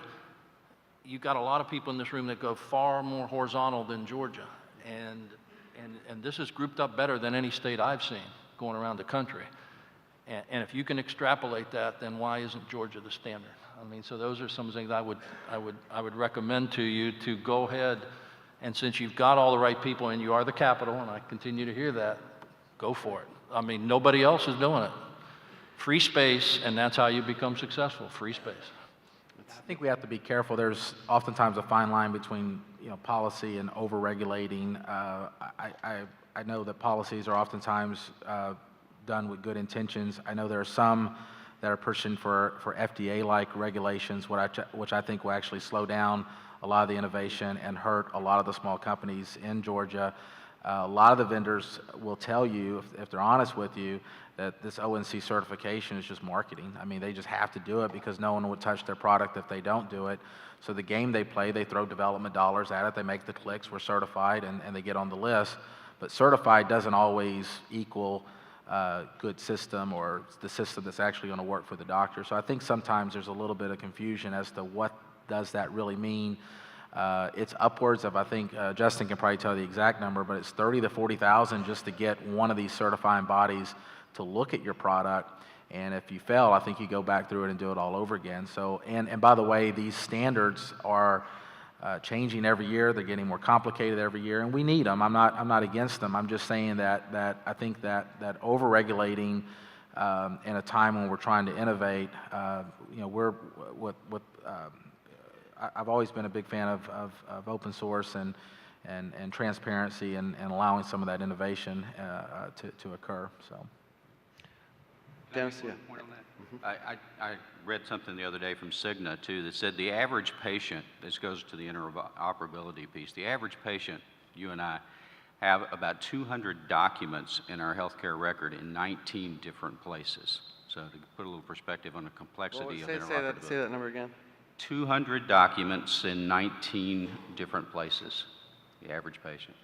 you've got a lot of people in this room that go far more horizontal than Georgia. And this is grouped up better than any state I've seen going around the country. And if you can extrapolate that, then why isn't Georgia the standard? I mean, so those are some things I would recommend to you to go ahead. And since you've got all the right people and you are the capital, and I continue to hear that, go for it. I mean, nobody else is doing it. Free space, and that's how you become successful, free space. I think we have to be careful. There's oftentimes a fine line between policy and over-regulating. I know that policies are oftentimes done with good intentions. I know there are some that are pushing for FDA-like regulations, which I think will actually slow down a lot of the innovation and hurt a lot of the small companies in Georgia. A lot of the vendors will tell you, if they're honest with you, that this ONC certification is just marketing. I mean, they just have to do it because no one would touch their product if they don't do it. So the game they play, they throw development dollars at it, they make the clicks, we're certified, and they get on the list. But certified doesn't always equal good system or the system that's actually going to work for the doctor. So I think sometimes there's a little bit of confusion as to what does that really mean. It's upwards of, I think, Justin can probably tell the exact number, but it's 30 to 40,000 just to get one of these certifying bodies to look at your product. And if you fail, I think you go back through it and do it all over again. So, and by the way, these standards are changing every year. They're getting more complicated every year, and we need them. I'm not against them. I'm just saying that I think that over-regulating in a time when we're trying to innovate, I've always been a big fan of open source and transparency and allowing some of that innovation to occur. So. Dennis, yeah. Point on that? I read something the other day from Cigna too that said the average patient, this goes to the interoperability piece, the average patient, you and I, have about 200 documents in our healthcare record in 19 different places. So to put a little perspective on the complexity of interoperability. Say that number again. 200 documents in 19 different places, the average patient.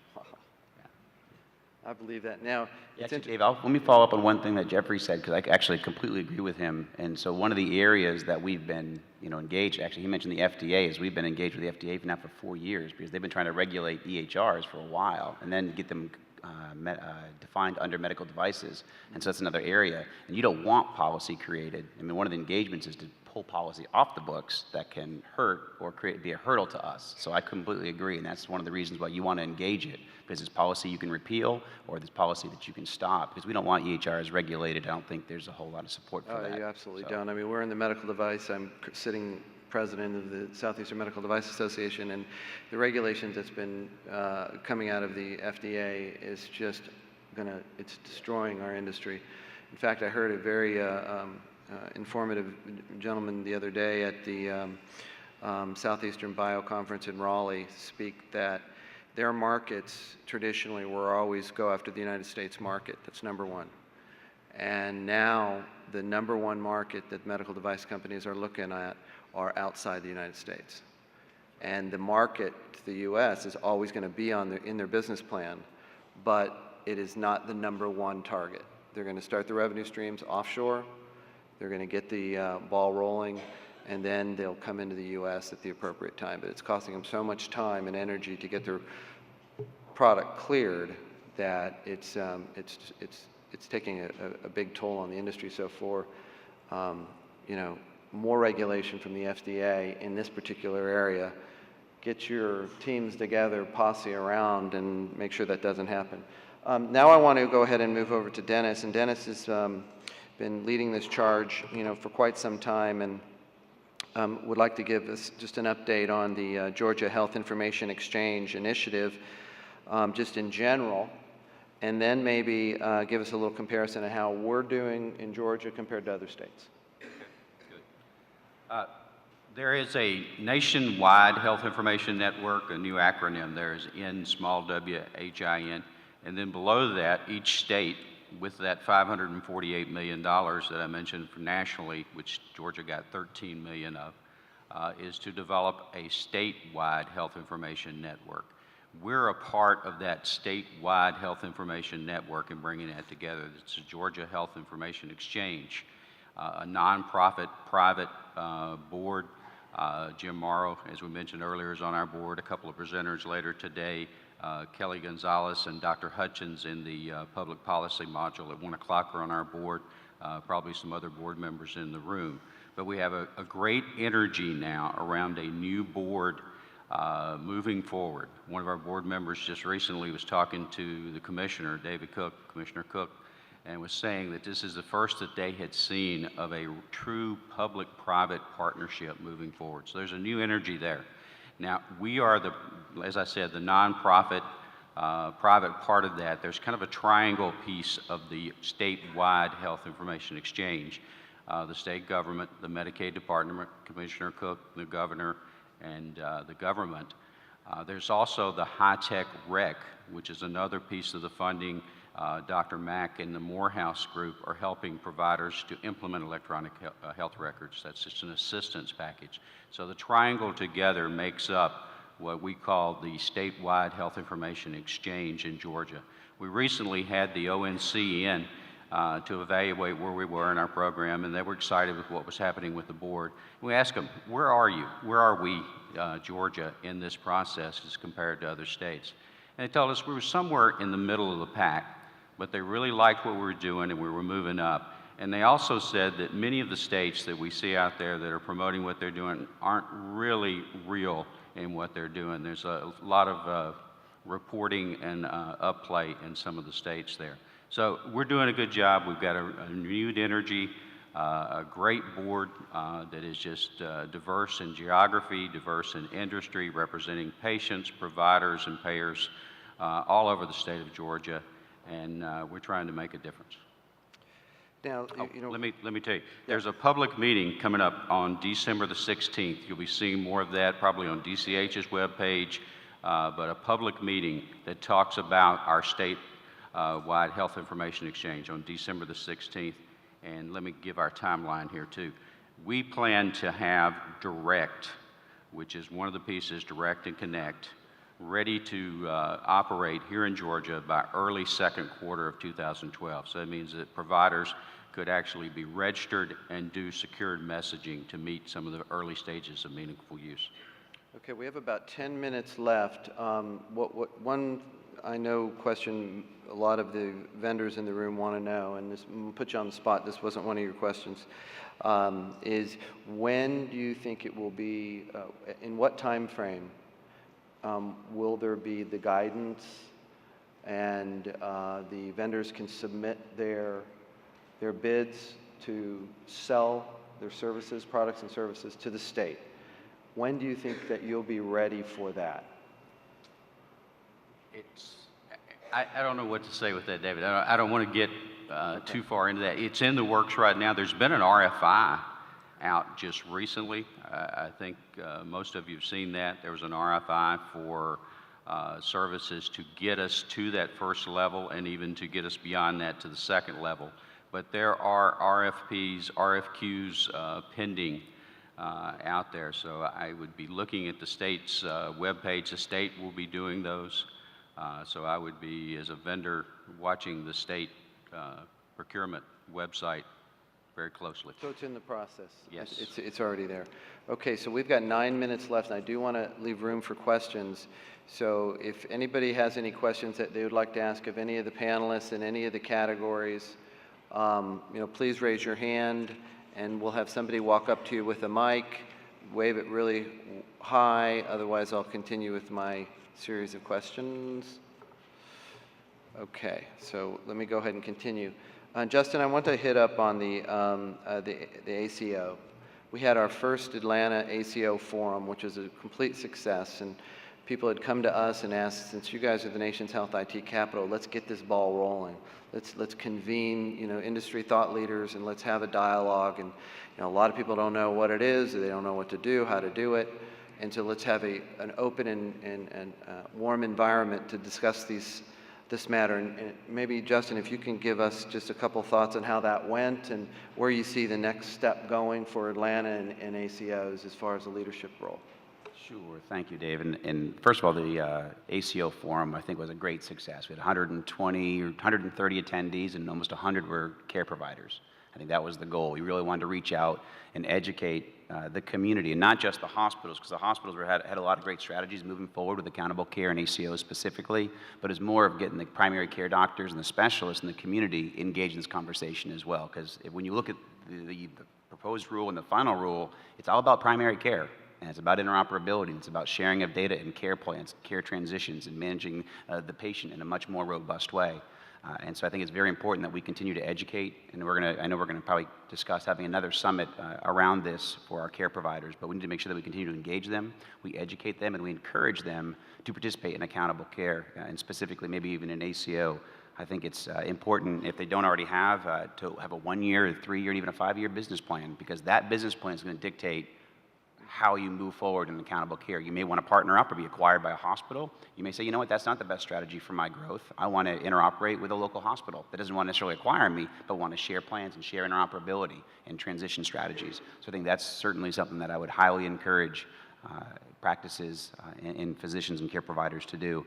I believe that. Now, Yeah, Dave, let me follow up on one thing that Jeffrey said, because I actually completely agree with him. And so one of the areas that we've been, engaged, actually he mentioned the FDA, is we've been engaged with the FDA now for 4 years, because they've been trying to regulate EHRs for a while and then get them defined under medical devices. And so that's another area. And you don't want policy created. I mean, one of the engagements is to pull policy off the books that can hurt or be a hurdle to us. So I completely agree, and that's one of the reasons why you want to engage it, because it's policy you can repeal or there's policy that you can stop, because we don't want EHRs regulated. I don't think there's a whole lot of support for that. You absolutely don't. I mean, we're in the medical device. I'm sitting president of the Southeastern Medical Device Association, and the regulations that's been coming out of the FDA is just it's destroying our industry. In fact, I heard a very informative gentleman the other day at the Southeastern Bio Conference in Raleigh speak that their markets traditionally were always go after the United States market. That's number one. And now the number one market that medical device companies are looking at are outside the United States. And the market to the U.S. is always going to be in their business plan, but it is not the number one target. They're going to start the revenue streams offshore. They're going to get the ball rolling, and then they'll come into the U.S. at the appropriate time. But it's costing them so much time and energy to get their product cleared that it's taking a big toll on the industry. So for more regulation from the FDA in this particular area, get your teams together, posse around, and make sure that doesn't happen. Now I want to go ahead and move over to Dennis, and Dennis has been leading this charge, for quite some time, and would like to give us just an update on the Georgia Health Information Exchange initiative, just in general, and then maybe give us a little comparison of how we're doing in Georgia compared to other states. There is a nationwide health information network, a new acronym. There's NSWHIN, and then below that, each state, with that $548 million that I mentioned nationally, which Georgia got $13 million of, is to develop a statewide health information network. We're a part of that statewide health information network and bringing that together. It's a Georgia Health Information Exchange, a nonprofit private board. Jim Morrow, as we mentioned earlier, is on our board. A couple of presenters later today, Kelly Gonzalez and Dr. Hutchins in the public policy module at 1 o'clock are on our board, probably some other board members in the room. But we have a great energy now around a new board moving forward. One of our board members just recently was talking to the commissioner, Commissioner Cook, and was saying that this is the first that they had seen of a true public-private partnership moving forward. So there's a new energy there. Now, we are as I said, the nonprofit private part of that. There's kind of a triangle piece of the statewide health information exchange. The state government, the Medicaid department, Commissioner Cook, the governor, and the government. There's also the high-tech rec, which is another piece of the funding. Dr. Mack and the Morehouse Group are helping providers to implement electronic health records. That's just an assistance package. So the triangle together makes up what we call the statewide health information exchange in Georgia. We recently had the ONC in to evaluate where we were in our program, and they were excited with what was happening with the board. We asked them, where are you? Where are we, Georgia, in this process as compared to other states? And they told us we were somewhere in the middle of the pack, but they really liked what we were doing and we were moving up. And they also said that many of the states that we see out there that are promoting what they're doing aren't really real in what they're doing. There's a lot of reporting and upplay in some of the states there. So we're doing a good job. We've got a renewed energy, a great board that is just diverse in geography, diverse in industry, representing patients, providers, and payers all over the state of Georgia, and we're trying to make a difference. Now, you know, Let me tell you, there's a public meeting coming up on December the 16th. You'll be seeing more of that probably on DCH's webpage, but a public meeting that talks about our state-wide health information exchange on December the 16th. And let me give our timeline here too. We plan to have Direct, which is one of the pieces, Direct and Connect, ready to operate here in Georgia by early second quarter of 2012. So that means that providers could actually be registered and do secured messaging to meet some of the early stages of meaningful use. okay, we have about 10 minutes left. One I know question a lot of the vendors in the room want to know, and this I'm gonna put you on the spot, this wasn't one of your questions, is when do you think it will be, in what time frame will there be the guidance and the vendors can submit their bids to sell their services, products and services to the state? When do you think that you'll be ready for that? I don't know what to say with that, David. I don't want to get too far into that. It's in the works right now. There's been an RFI out just recently. I think most of you have seen that. There was an RFI for services to get us to that first level and even to get us beyond that to the second level. But there are RFPs, RFQs pending out there. So I would be looking at the state's webpage. The state will be doing those. So I would be, as a vendor, watching the state procurement website very closely. So it's in the process? Yes. It's already there. Okay, so we've got 9 minutes left, and I do want to leave room for questions. So if anybody has any questions that they would like to ask of any of the panelists in any of the categories, please raise your hand, and we'll have somebody walk up to you with a mic, wave it really high, otherwise I'll continue with my series of questions. Okay, so let me go ahead and continue. Justin, I want to hit up on the ACO. We had our first Atlanta ACO forum, which was a complete success, and people had come to us and asked, since you guys are the nation's health IT capital, let's get this ball rolling. Let's convene, industry thought leaders, and let's have a dialogue. And a lot of people don't know what it is, or they don't know what to do, how to do it. And so let's have an open and warm environment to discuss this matter. And maybe, Justin, if you can give us just a couple thoughts on how that went and where you see the next step going for Atlanta and ACOs as far as the leadership role. Sure, thank you, Dave. And first of all, the ACO forum, I think, was a great success. We had 120 or 130 attendees, and almost 100 were care providers. I think that was the goal. We really wanted to reach out and educate the community, and not just the hospitals, because the hospitals had a lot of great strategies moving forward with accountable care and ACOs specifically, but it's more of getting the primary care doctors and the specialists in the community engaged in this conversation as well. Because when you look at the proposed rule and the final rule, it's all about primary care. And it's about interoperability. It's about sharing of data and care plans, care transitions, and managing the patient in a much more robust way. And so I think it's very important that we continue to educate, and I know we're gonna probably discuss having another summit around this for our care providers, but we need to make sure that we continue to engage them, we educate them, and we encourage them to participate in accountable care, and specifically maybe even in ACO. I think it's important, if they don't already have, to have a 1-year, a 3-year, and even a 5-year business plan, because that business plan is gonna dictate how you move forward in accountable care. You may want to partner up or be acquired by a hospital. You may say, you know what, that's not the best strategy for my growth. I want to interoperate with a local hospital that doesn't want to necessarily acquire me, but want to share plans and share interoperability and transition strategies. So I think that's certainly something that I would highly encourage practices and physicians and care providers to do.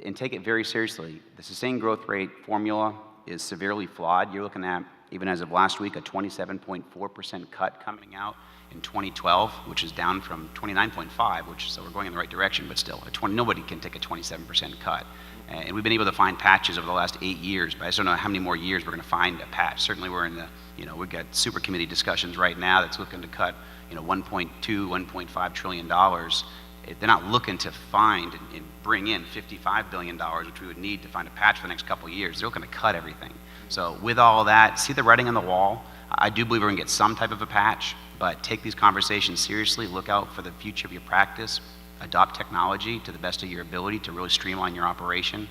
And take it very seriously. The sustained growth rate formula is severely flawed. You're looking at, even as of last week, a 27.4% cut coming out in 2012, which is down from 29.5, which, so we're going in the right direction, but still, nobody can take a 27% cut. And we've been able to find patches over the last 8 years, but I just don't know how many more years we're going to find a patch. Certainly we're in the, we've got super committee discussions right now that's looking to cut, $1.2, $1.5 trillion. They're not looking to find and bring in $55 billion, which we would need to find a patch for the next couple of years. They're looking to cut everything. So with all of that, see the writing on the wall. I do believe we're going to get some type of a patch, but take these conversations seriously. Look out for the future of your practice. Adopt technology to the best of your ability to really streamline your operation,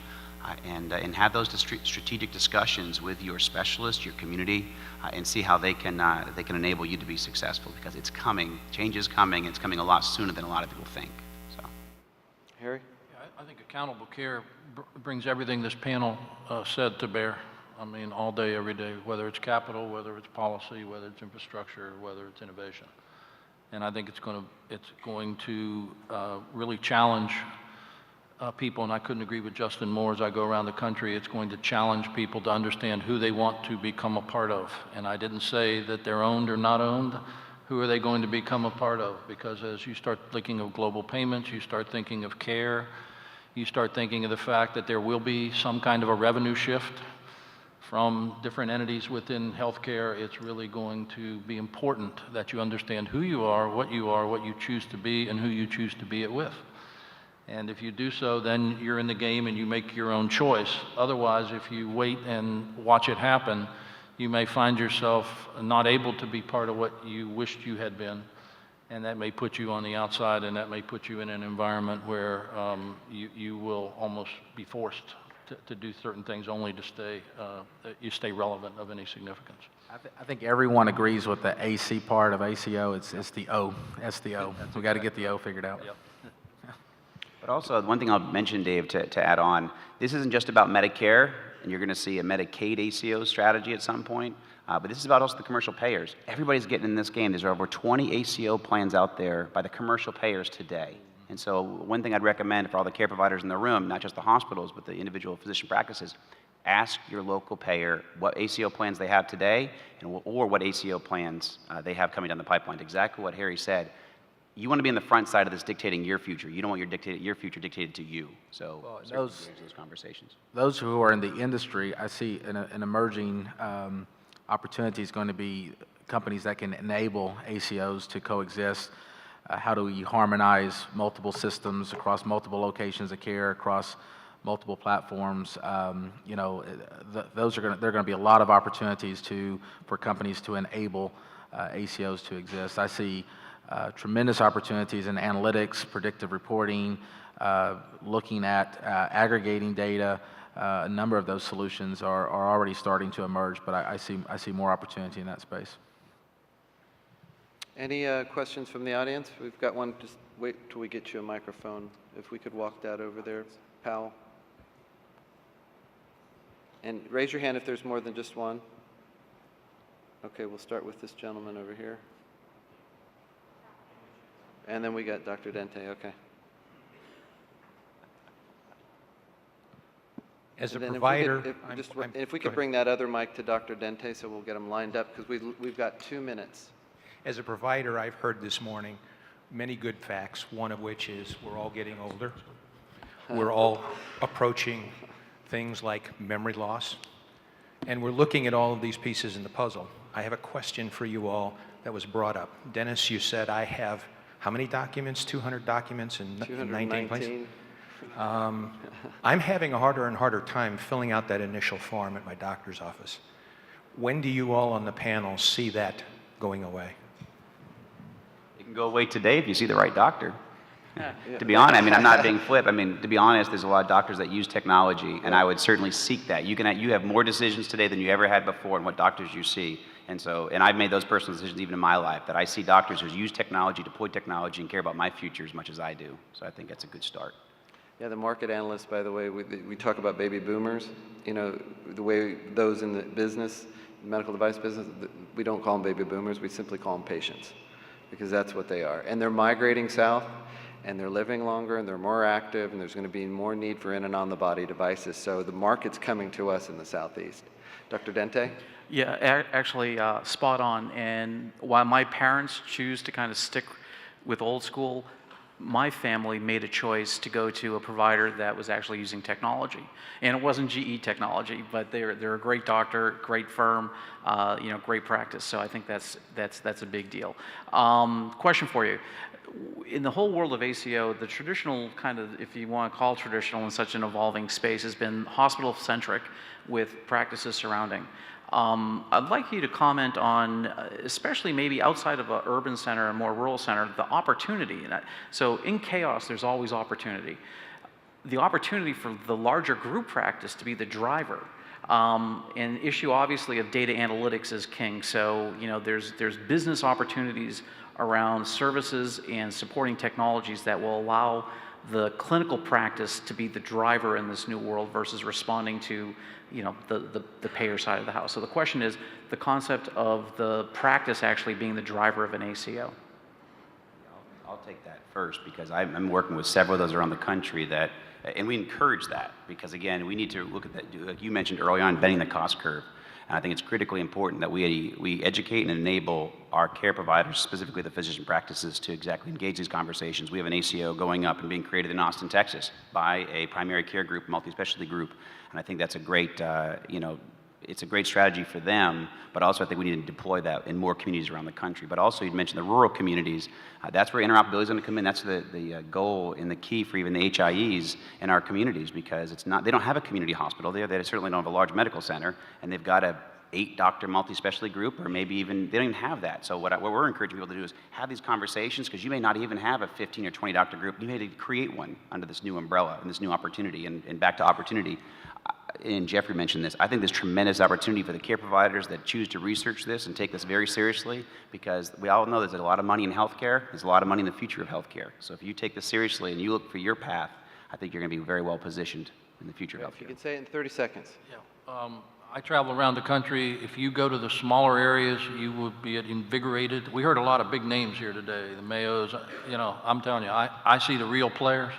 and have those strategic discussions with your specialists, your community, and see how they can enable you to be successful, because it's coming. Change is coming. It's coming a lot sooner than a lot of people think. So, Harry? Yeah, I think accountable care brings everything this panel said to bear. I mean, all day, every day, whether it's capital, whether it's policy, whether it's infrastructure, whether it's innovation. And I think it's going to really challenge people, and I couldn't agree with Justin more. As I go around the country, it's going to challenge people to understand who they want to become a part of. And I didn't say that they're owned or not owned. Who are they going to become a part of? Because as you start thinking of global payments, you start thinking of care, you start thinking of the fact that there will be some kind of a revenue shift from different entities within healthcare. It's really going to be important that you understand who you are, what you choose to be, and who you choose to be it with. And if you do so, then you're in the game and you make your own choice. Otherwise, if you wait and watch it happen, you may find yourself not able to be part of what you wished you had been. And that may put you on the outside, and that may put you in an environment where you will almost be forced to do certain things only to stay relevant of any significance. I think everyone agrees with the AC part of ACO. It's the O. That's the O. We got to get the O figured out. Yep. but also one thing I'll mention, Dave, to add on, this isn't just about Medicare, and you're going to see a Medicaid ACO strategy at some point, but this is about also the commercial payers. Everybody's getting in this game. There's over 20 ACO plans out there by the commercial payers today. And so one thing I'd recommend for all the care providers in the room, not just the hospitals, but the individual physician practices, ask your local payer what ACO plans they have today, or what ACO plans they have coming down the pipeline. Exactly what Harry said. You want to be in the front side of this dictating your future. You don't want your future dictated to you. So those conversations. Those who are in the industry, I see an emerging opportunity is going to be companies that can enable ACOs to coexist. How do we harmonize multiple systems across multiple locations of care, across multiple platforms? Those are there are going to be a lot of opportunities for companies to enable ACOs to exist. I see tremendous opportunities in analytics, predictive reporting, looking at aggregating data. A number of those solutions are already starting to emerge, but I see more opportunity in that space. Any questions from the audience? We've got one. Just wait till we get you a microphone. If we could walk that over there, Powell. And raise your hand if there's more than just one. Okay, we'll start with this gentleman over here. And then we got Dr. Dente, okay. As a And then provider, if we could bring that other mic to Dr. Dente so we'll get them lined up, because we've got 2 minutes. as a provider, I've heard this morning many good facts, one of which is we're all getting older. We're all approaching things like memory loss. And we're looking at all of these pieces in the puzzle. I have a question for you all that was brought up. Dennis, you said I have how many documents? 200 documents in 19 places? I'm having a harder and harder time filling out that initial form at my doctor's office. When do you all on the panel see that going away? It can go away today if you see the right doctor. To be honest, I mean, I'm not being flip. I mean, to be honest, there's a lot of doctors that use technology, and I would certainly seek that. You have more decisions today than you ever had before in what doctors you see. And so, and I've made those personal decisions even in my life, that I see doctors who use technology, deploy technology, and care about my future as much as I do. So I think that's a good start. Yeah, the market analysts, by the way, we talk about baby boomers. You know, the way those in the business, medical device business, we don't call them baby boomers, we simply call them patients, because that's what they are. And they're migrating south, and they're living longer, and they're more active, and there's going to be more need for in and on the body devices. So the market's coming to us in the Southeast. Dr. Dente? Yeah, actually, spot on. And while my parents choose to kind of stick with old school, my family made a choice to go to a provider that was actually using technology. And it wasn't GE technology, but they're a great doctor, great firm, you know, great practice. So I think that's a big deal. Question for you. In the whole world of ACO, the traditional kind of, if you want to call traditional in such an evolving space, has been hospital-centric with practices surrounding. I'd like you to comment on, especially maybe outside of an urban center, a more rural center, the opportunity. So in chaos, there's always opportunity. The opportunity for the larger group practice to be the driver. And issue, obviously, of data analytics is king. So, you know, there's business opportunities around services and supporting technologies that will allow the clinical practice to be the driver in this new world versus responding to, you know, the payer side of the house. So the question is the concept of the practice actually being the driver of an ACO. I'll take that first, because I'm working with several of those around the country that, and we encourage that, because again, we need to look at that, like you mentioned early on, bending the cost curve. And I think it's critically important that we educate and enable our care providers, specifically the physician practices, to exactly engage these conversations. We have an ACO going up and being created in Austin, Texas, by a primary care group, multi-specialty group, and I think that's a great, you know, it's a great strategy for them, but also I think we need to deploy that in more communities around the country. But also, you'd mentioned the rural communities. That's where interoperability is going to come in. That's the goal and the key for even the HIEs in our communities, because it's not, they don't have a community hospital there. They certainly don't have a large medical center, and they've got a 8-doctor multi-specialty group, or maybe even, they don't even have that. So what we're encouraging people to do is have these conversations, because you may not even have a 15 or 20 doctor group. You may create one under this new umbrella and this new opportunity. And back to opportunity, and Jeffrey mentioned this, I think there's tremendous opportunity for the care providers that choose to research this and take this very seriously, because we all know there's a lot of money in healthcare. There's a lot of money in the future of healthcare. So if you take this seriously and you look for your path, I think you're going to be very well positioned in the future of If you healthcare. can say it in 30 seconds. Yeah. I travel around the country. If you go to the smaller areas, you will be invigorated. We heard a lot of big names here today, the Mayos. You know, I'm telling you, I see the real players.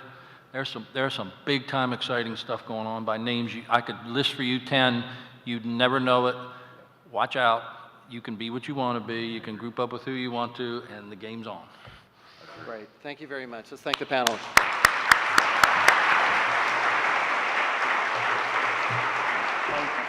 There's some big time exciting stuff going on by names. I could list for you 10. You'd never know it. Watch out. You can be what you want to be. You can group up with who you want to, and the game's on. Great. Thank you very much. Let's thank the panelists. Thank you.